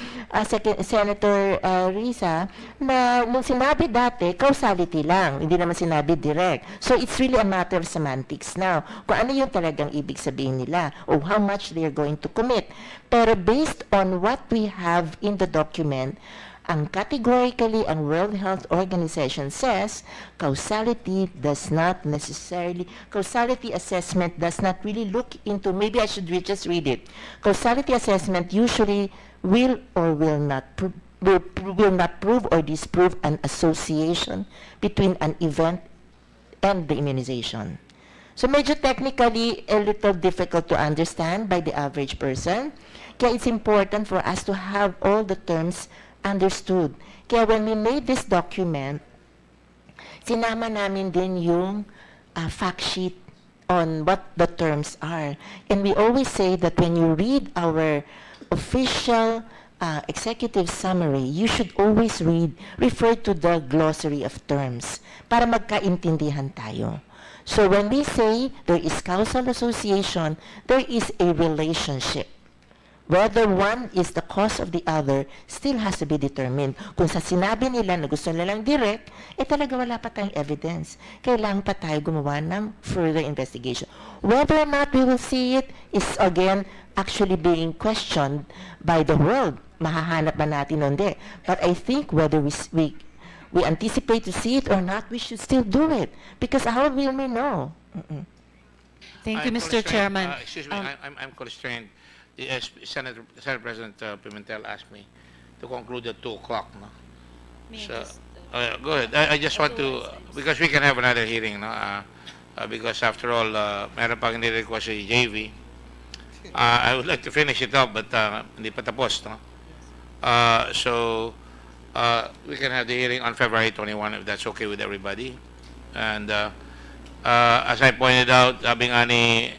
Senator Risa na nung sinabi dati, causality lang. Hindi naman sinabi direct. So it's really a matter of semantics now. Kung ano yung talagang ibig sabihin nila or how much they're going to commit. Pero based on what we have in the document, ang categorically ang World Health Organization says causality assessment does not really look into, maybe I should just read it. Causality assessment usually will or will not prove or disprove an association between an event and the immunization. So medyo technically a little difficult to understand by the average person. Kaya it's important for us to have all the terms understood. Kaya when we made this document, sinama namin din yung fact sheet on what the terms are. And we always say that when you read our official executive summary, you should always refer to the glossary of terms para magkaintindihan tayo. So when we say there is causal association, there is a relationship. Whether one is the cause of the other still has to be determined. Kung sa sinabi nila na gusto nilang direct, talaga wala pa tayong evidence. Kailangan pa tayo gumawa ng further investigation. Whether or not we will see it is again actually being questioned by the world. Mahahanap ba natin o hindi? But I think whether we anticipate to see it or not, we should still do it. Because how will we know? Thank you, Mr. Chairman. Excuse me, I'm constrained. Senate President Pimentel asked me to conclude at 2 o'clock. No? So, go ahead. I just want to, because we can have another hearing, no? Because after all, meron pang ni-request si JV. I would like to finish it up, but hindi pa tapos. No? So, we can have the hearing on February 21 if that's okay with everybody. And as I pointed out, sabi nga ni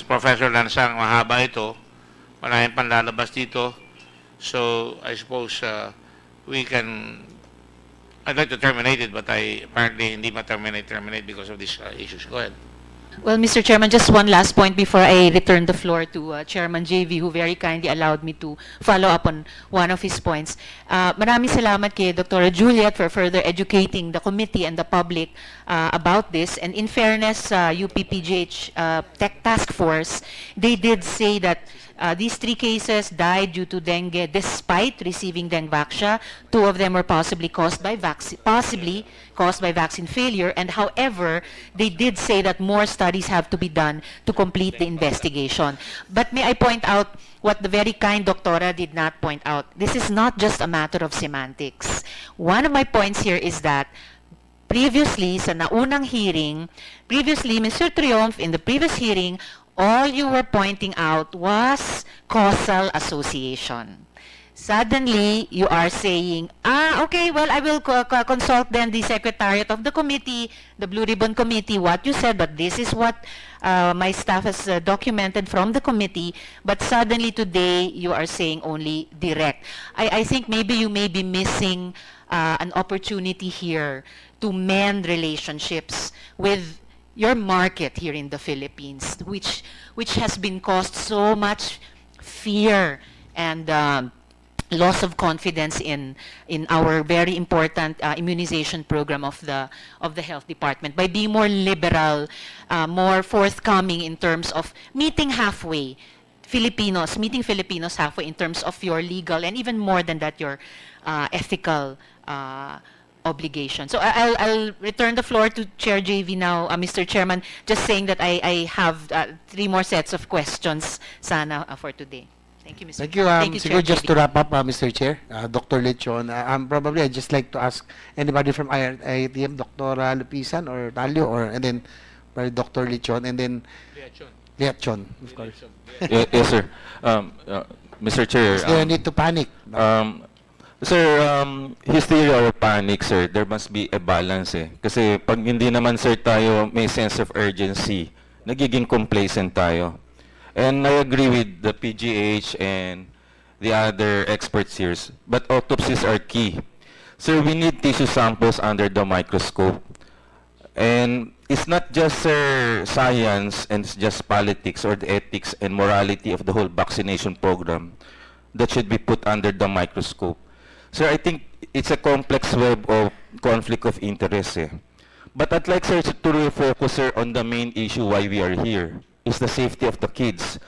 Professor Lansang, mahaba ito. Maraming panlalabas dito. So, I suppose I'd like to terminate it, but apparently hindi ma-terminate because of these issues. Go ahead. Well, Mr. Chairman, just one last point before I return the floor to Chairman JV, who very kindly allowed me to follow up on one of his points. Maraming salamat kay Dr. Juliet for further educating the committee and the public about this. And in fairness, UPPGH Tech Task Force, they did say that these 3 cases died due to dengue despite receiving Dengvaxia. 2 of them were possibly caused by vaccine failure. And however, they did say that more studies have to be done to complete the investigation. But may I point out what the very kind Doctora did not point out? This is not just a matter of semantics. One of my points here is that previously, sa naunang hearing, Mr. Triumph, in the previous hearing, all you were pointing out was causal association. Suddenly, you are saying, okay, well, I will consult then the Secretariat of the committee, the Blue Ribbon Committee, what you said, but this is what my staff has documented from the committee, but suddenly today, you are saying only direct. I think maybe you may be missing an opportunity here to mend relationships with your market here in the Philippines, which has been caused so much fear and loss of confidence in our very important immunization program of the health department by being more liberal, more forthcoming in terms of meeting Filipinos halfway in terms of your legal and even more than that your ethical obligation. So I'll return the floor to Chair JV now, Mr. Chairman, just saying that I have 3 more sets of questions sana for today. Thank you, Mr. Thank you. Thank you, Chair Just JV. to wrap up, Mr. Chair, Dr. Lechon, probably I'd just like to ask anybody from IITM, Dr. Lupisan or Talio, and then by Dr. Lechon, and then Liachon, of course. Yes, sir. Mr. Chair. Is there a need to panic? Sir, hysteria or panic, sir, there must be a balance eh. Kasi pag hindi naman, sir, tayo may sense of urgency, nagiging complacent tayo. And I agree with the PGH and the other experts here, but autopsies are key. Sir, we need tissue samples under the microscope. And it's not just, sir, science and it's just politics or the ethics and morality of the whole vaccination program that should be put under the microscope. Sir, I think it's a complex web of conflict of interest. Eh. But I'd like, sir, to refocus, sir, on the main issue why we are here, is the safety of the kids.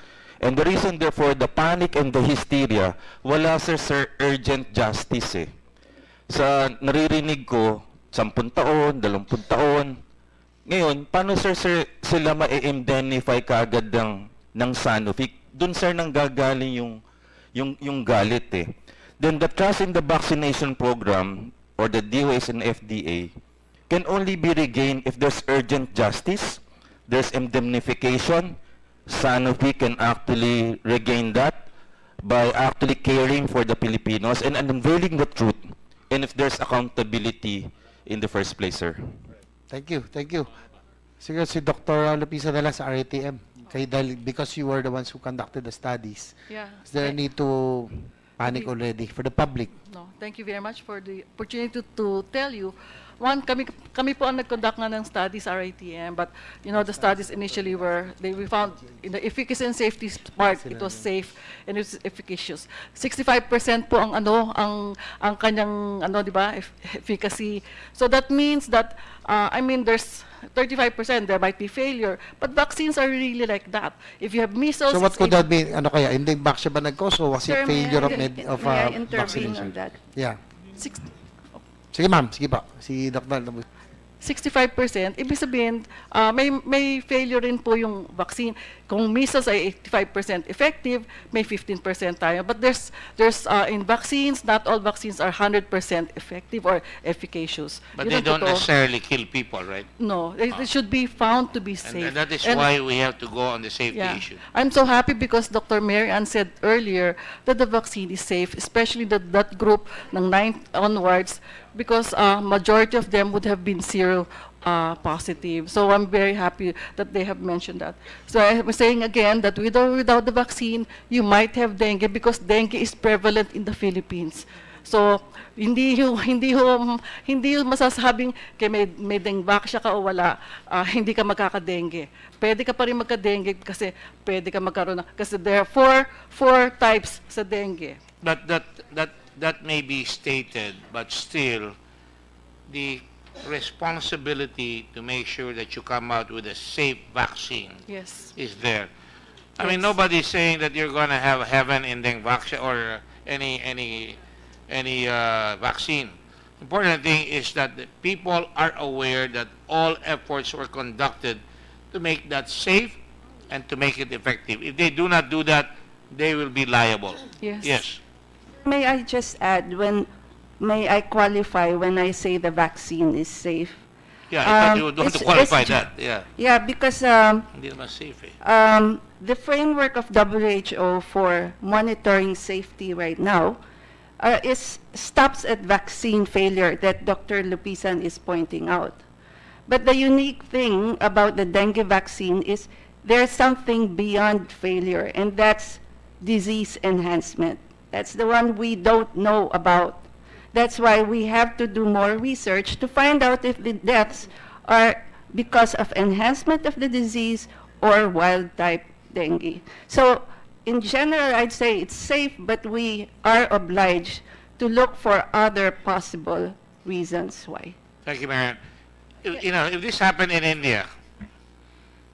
And the reason, therefore, the panic and the hysteria, wala, sir, urgent justice. Eh. Sa naririnig ko, 10 taon, 20 taon. Ngayon, paano, sir, sila ma-indemnify kaagad ng Sanofi? Doon, sir, nang gagaling yung galit eh. Then the trust in the vaccination program or the DOS and FDA can only be regained if there's urgent justice, there's indemnification. Sanofi can actually regain that by actually caring for the Filipinos and unveiling the truth, and if there's accountability in the first place, sir. Thank you, thank you. Sige, si Dr. Lupisa na lang sa RATM. Because you were the ones who conducted the studies. Yeah. Is there a need to panic already for the public? No, thank you very much for the opportunity to tell you. One, kami po ang nag-conduct nga ng studies, RITM, but you know, the studies initially we found in the efficacy and safety part, it was safe and it was efficacious. 65% po ang kanyang di ba, efficacy. So that means that I mean, there's 35% there might be failure, but vaccines are really like that. If you have measles, So what could that be? Ano kaya? Hindi vaccine ba nag-cause o was it Sir, failure of may I intervene vaccination? on that? Yeah. Sige ma'am, sige pa. Si Dr. 65%, ibig sabihin, may failure rin po yung vaccine. Kung measles ay 85% effective, may 15% tayo. But there's in vaccines, not all vaccines are 100% effective or efficacious. But they don't necessarily kill people, right? No, they should be found to be safe. And that is why we have to go on the safety issue. I'm so happy because Dr. Mary Ann said earlier that the vaccine is safe, especially that group ng 9th onwards, because majority of them would have been positive. So I'm very happy that they have mentioned that. So I was saying again that with or without the vaccine, you might have dengue because dengue is prevalent in the Philippines. So hindi yung masasabing kay may dengue ka o wala, hindi ka magkakadengue. Pwede ka pa rin magka-dengue kasi pwede ka magkaroon kasi there are four types sa dengue. That may be stated, but still, the responsibility to make sure that you come out with a safe vaccine is there. I mean, nobody's saying that you're going to have heaven in dengue vaccine or any vaccine. Important thing is that the people are aware that all efforts were conducted to make that safe and to make it effective. If they do not do that, they will be liable. Yes. May I just add, may I qualify when I say the vaccine is safe? Yeah, I thought you would want to qualify that. Yeah. Yeah, because Hindi naman safe eh. the framework of WHO for monitoring safety right now stops at vaccine failure that Dr. Lupisan is pointing out. But the unique thing about the dengue vaccine is there's something beyond failure, and that's disease enhancement. That's the one we don't know about. That's why we have to do more research to find out if the deaths are because of enhancement of the disease or wild-type dengue. So, in general, I'd say it's safe, but we are obliged to look for other possible reasons why. Thank you, Marian. You know, if this happened in India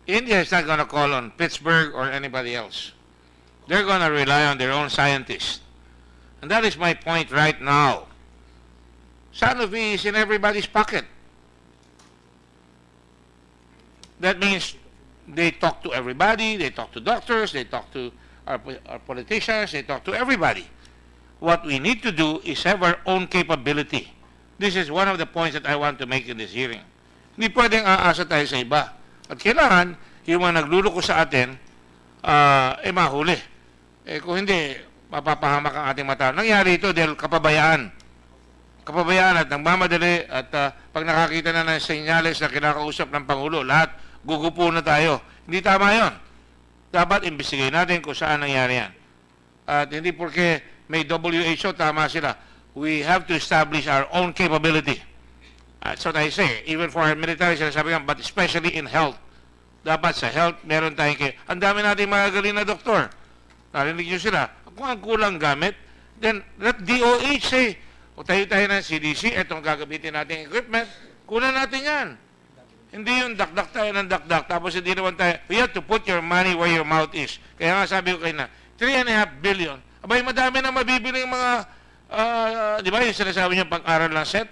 is not going to call on Pittsburgh or anybody else. They're going to rely on their own scientists. And that is my point right now. Sanofi is in everybody's pocket. That means they talk to everybody, they talk to doctors, they talk to our politicians, they talk to everybody. What we need to do is have our own capability. This is one of the points that I want to make in this hearing. Hindi pwedeng aasa tayo sa iba. At kailangan, yung mga nagluluko sa atin, mahuli. Kung hindi, mapapahamak ang ating mata. Nangyari ito dahil kapabayaan. Kapabayaan at nagmamadali at pag nakakita na ng senyales na kinakausap ng Pangulo, lahat gugupo na tayo. Hindi tama yon. Dapat imbestigahin natin kung saan nangyari yan. At hindi porque may WHO, tama sila. We have to establish our own capability. That's what I say. Even for our military, sinasabi nga, but especially in health. Dapat sa health, meron tayong ang dami natin magagaling na doktor. Narinig nyo sila. Kung ang kulang gamit, then let DOH say, o tayo ng CDC, etong gagamitin natin equipment, kunan natin yan. Hindi yung dakdak tayo ng dakdak, tapos hindi naman tayo, you have to put your money where your mouth is. Kaya nga sabi ko kayo na, 3.5 billion. Abay, madami na mabibili yung mga, di ba yung sinasabi niyo pang-aral ng set?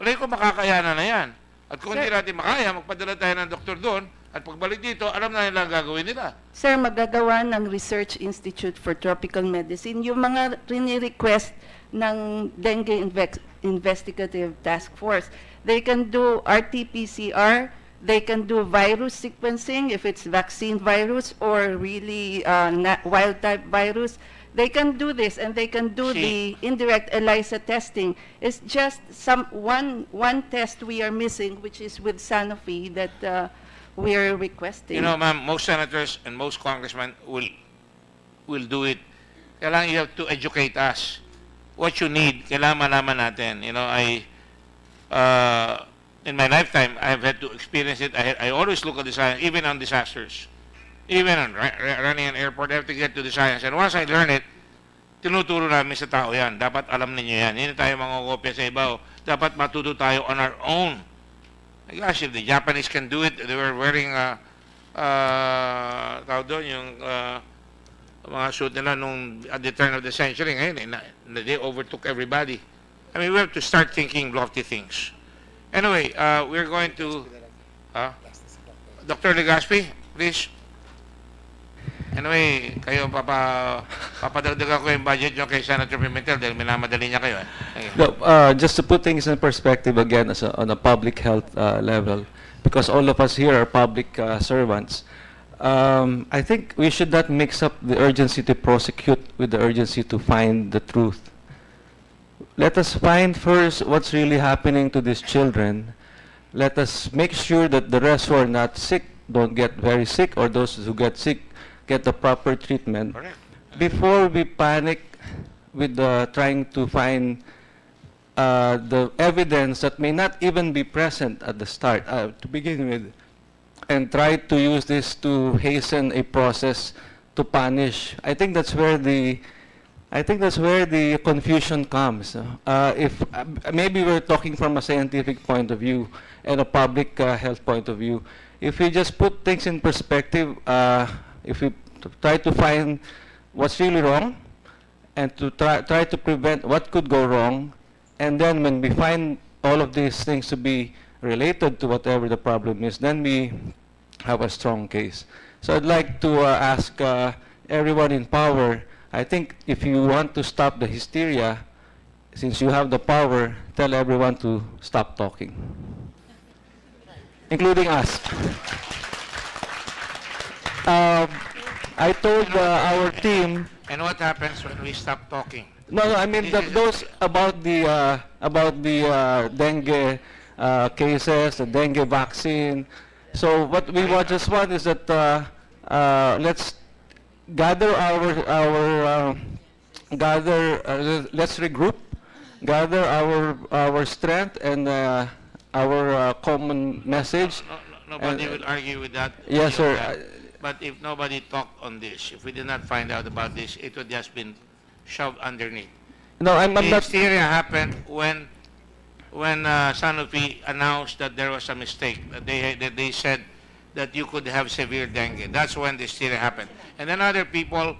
Wala ko makakayanan na yan. At kung hindi natin makaya, magpadala tayo ng doktor doon, at pagbalik dito, alam na nila ang gagawin nila. Sir, magagawa ng Research Institute for Tropical Medicine yung mga rini-request ng Dengue Investigative Task Force. They can do RT-PCR, they can do virus sequencing if it's vaccine virus or really wild type virus. They can do this, and they can do the indirect ELISA testing. It's just one test we are missing, which is with Sanofi that we are requesting. You know, ma'am, most senators and most congressmen will do it. Kailangan you have to educate us. What you need, kailangan malaman natin. You know, in my lifetime, I have had to experience it. I always look at the science, even on disasters. Even on running an airport, I have to get to the science. And once I learn it, tinuturo namin sa tao yan. Dapat alam ninyo yan. Hindi tayo mangokopya sa iba. Dapat matuto tayo on our own. My gosh, if the Japanese can do it, they were wearing, tawag doon, yung mga suit nila at the turn of the century. Ngayon, they overtook everybody. I mean, we have to start thinking lofty things. Anyway, we're going to, Dr. Legaspi, please. Anyway, kayo papadagdagan ko yung budget nyo kay Senator Pimentel dahil minamadali niya kayo. No, just to put things in perspective again on a public health level, because all of us here are public servants, I think we should not mix up the urgency to prosecute with the urgency to find the truth. Let us find first what's really happening to these children. Let us make sure that the rest who are not sick don't get very sick, or those who get sick get the proper treatment. Correct. Before we panic with trying to find the evidence that may not even be present at the start, to begin with, and try to use this to hasten a process to punish. I think that's where the confusion comes. If maybe we're talking from a scientific point of view and a public health point of view, if we just put things in perspective, if we try to find what's really wrong and to try to prevent what could go wrong, and then when we find all of these things to be related to whatever the problem is, then we have a strong case. So I'd like to ask everyone in power, I think if you want to stop the hysteria, since you have the power, tell everyone to stop talking, including us. I told our team. And what happens when we stop talking? No, I mean those about the dengue cases, the dengue vaccine. So what we just want is that let's gather let's regroup, gather our strength and our common message. Nobody will argue with that. Yes, sir. But if nobody talked on this, if we did not find out about this, it would just been shoved underneath. No, I'm the not. hysteria happened when Sanofi announced that there was a mistake, that they said that you could have severe dengue. That's when the hysteria happened. And then other people,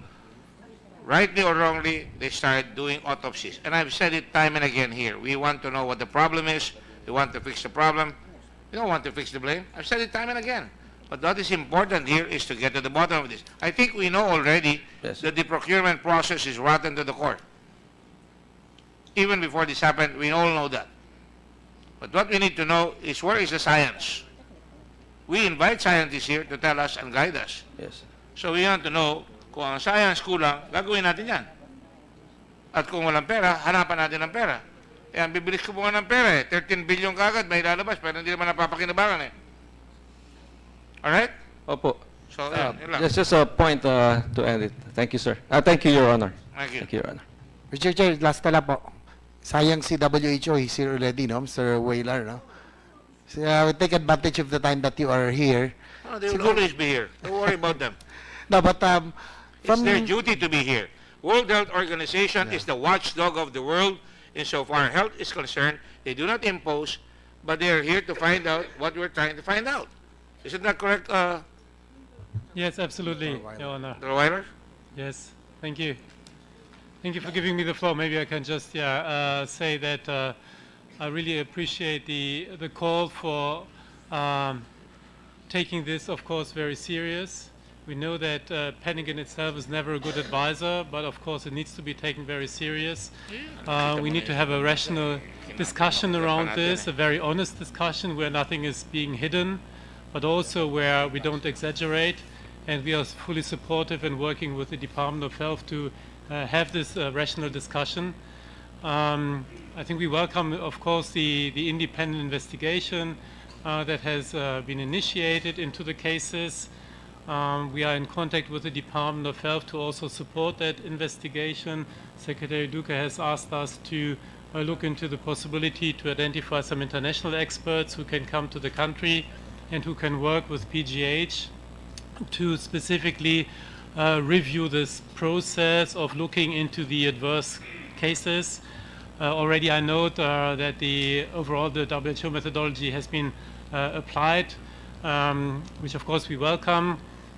rightly or wrongly, they started doing autopsies. And I've said it time and again here. We want to know what the problem is. We want to fix the problem. We don't want to fix the blame. I've said it time and again. But what is important here is to get to the bottom of this. I think we know already that the procurement process is rotten to the core. Even before this happened, we all know that. But what we need to know is where is the science? We invite scientists here to tell us and guide us. Yes. So we want to know kung ang science kulang, gagawin natin yan. At kung walang pera, hanapan natin ng pera. Eh, ang bibilis ko bunga ng pera eh. 13 billion kagad, may lalabas, pero hindi naman napapakinabangan eh. Alright? Opo. So, yun lang. Just a point to end it. Thank you, sir. Thank you, Your Honor. Thank you. Thank you, Your Honor. Mr. Chair, last na lang po. Sayang si WHO, he's here already, no? Mr. Whaler, no? So, we take advantage of the time that you are here. Oh, they will always be here. Don't worry about them. No, but it's their duty to be here. World Health Organization is the watchdog of the world. Insofar health is concerned, they do not impose, but they are here to find out what we're trying to find out. Isn't that correct? Yes, absolutely, Your Honor. Dr. Weiler? Yes, thank you. Thank you for giving me the floor. Maybe I can just say that I really appreciate the call for taking this, of course, very serious. We know that panic in itself is never a good advisor, but of course it needs to be taken very serious. We need to have a rational discussion around this, a very honest discussion where nothing is being hidden, but also where we don't exaggerate. And we are fully supportive and working with the Department of Health to have this rational discussion. I think we welcome, of course, the independent investigation that has been initiated into the cases. We are in contact with the Department of Health to also support that investigation. Secretary Duque has asked us to look into the possibility to identify some international experts who can come to the country and who can work with PGH to specifically review this process of looking into the adverse cases. Already I note that the WHO methodology has been applied, which of course we welcome.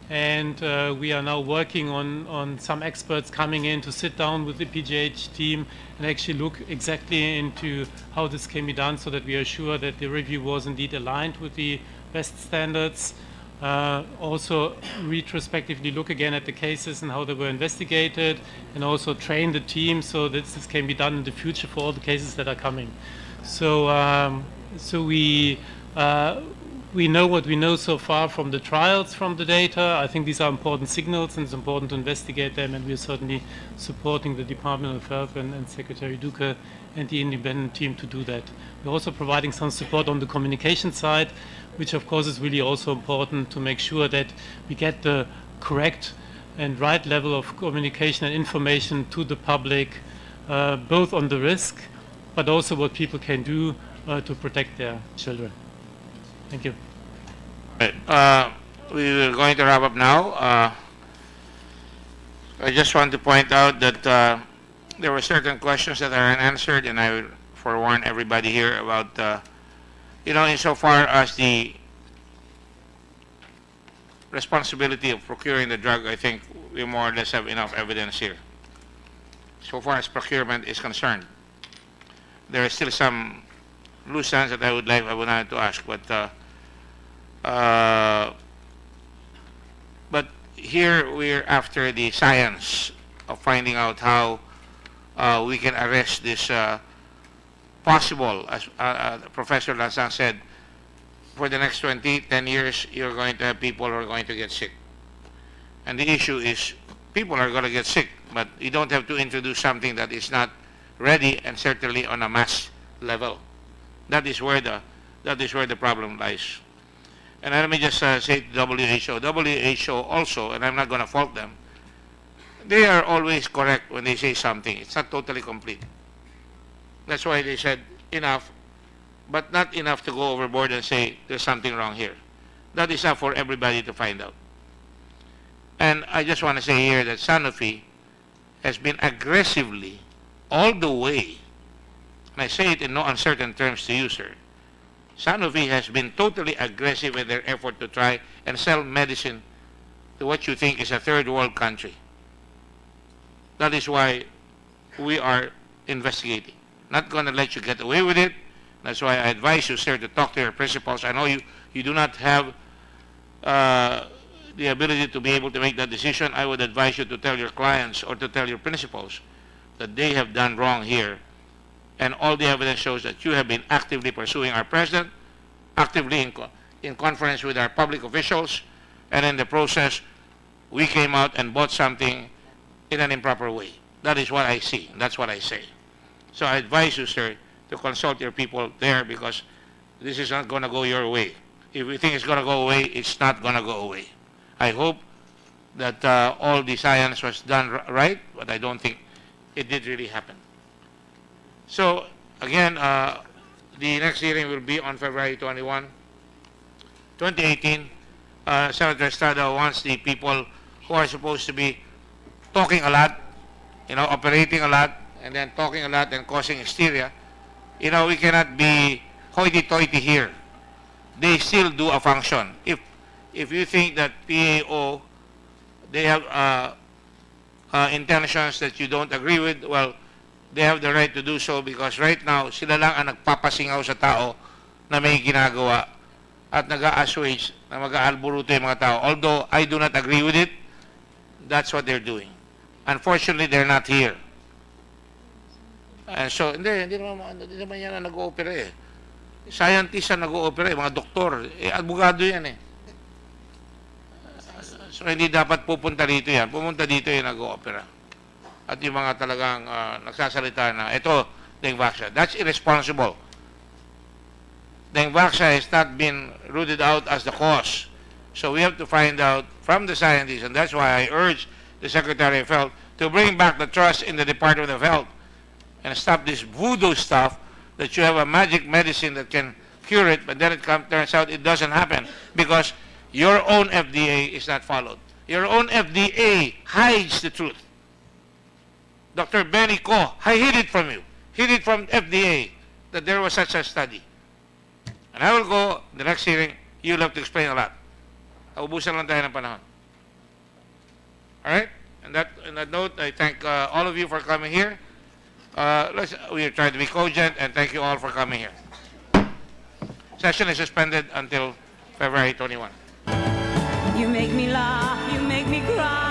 And we are now working on some experts coming in to sit down with the PGH team and actually look exactly into how this can be done so that we are sure that the review was indeed aligned with the best standards. Also retrospectively look again at the cases and how they were investigated, and also train the team so that this can be done in the future for all the cases that are coming. So, we know what we know so far from the trials, from the data. I think these are important signals, and it's important to investigate them, and we're certainly supporting the Department of Health and Secretary Duque and the independent team to do that. We're also providing some support on the communication side, which of course is really also important to make sure that we get the correct and right level of communication and information to the public, both on the risk, but also what people can do to protect their children. Thank you. Right. We're going to wrap up now. I just want to point out that there were certain questions that are unanswered, and I will forewarn everybody here about, insofar as the responsibility of procuring the drug, I think we more or less have enough evidence here. So far as procurement is concerned, there are still some loose ends that I would like to ask, but here we're after the science of finding out how we can arrest this possible, as Professor Lanzang said, for the next 10 years, you're going to have people who are going to get sick. And the issue is people are going to get sick, but you don't have to introduce something that is not ready and certainly on a mass level. That is where the problem lies. And let me just say to WHO also, and I'm not going to fault them, they are always correct when they say something. It's not totally complete. That's why they said enough, but not enough to go overboard and say there's something wrong here. That is up for everybody to find out. And I just want to say here that Sanofi has been aggressively, all the way, and I say it in no uncertain terms to you, sir, Sanofi has been totally aggressive in their effort to try and sell medicine to what you think is a third world country. That is why we are investigating. Not going to let you get away with it. That's why I advise you, sir, to talk to your principals. I know you do not have the ability to be able to make that decision. I would advise you to tell your clients or to tell your principals that they have done wrong here. And all the evidence shows that you have been actively pursuing our president, actively in conference with our public officials, and in the process, we came out and bought something in an improper way. That is what I see, and that's what I say. So I advise you, sir, to consult your people there, because this is not going to go your way. If you think it's going to go away, it's not going to go away. I hope that all the science was done right, but I don't think it did really happen. So, again, the next hearing will be on February 21, 2018. Senator Estrada wants the people who are supposed to be talking a lot, operating a lot, and then talking a lot and causing hysteria. We cannot be hoity-toity here. They still do a function. If you think that PAO, they have intentions that you don't agree with, well, they have the right to do so, because right now, sila lang ang nagpapasingaw sa tao na may ginagawa at nag-a-assuage na mag-aalburuto yung mga tao. Although I do not agree with it, that's what they're doing. Unfortunately, they're not here. And so, hindi naman yan na nag-oopera eh. Scientist ang nag-oopera eh, mga doktor. Abogado yan eh. So, hindi dapat pupunta dito yan. Pumunta dito yung nag-oopera. At yung mga talagang nagsasalita na, ito, Dengvaxia. That's irresponsible. Dengvaxia has not been rooted out as the cause. So we have to find out from the scientists, and that's why I urge the Secretary of Health to bring back the trust in the Department of Health and stop this voodoo stuff that you have a magic medicine that can cure it, but then it turns out it doesn't happen because your own FDA is not followed. Your own FDA hides the truth. Dr. Benny Ko, I hid it from you. Hid it from FDA that there was such a study. And I will go, the next hearing, you'll have to explain a lot. Ubusan lang tayo ng panahon. Alright? And that note, I thank all of you for coming here. We are trying to be cogent, and thank you all for coming here. Session is suspended until February 21. You make me laugh, you make me cry.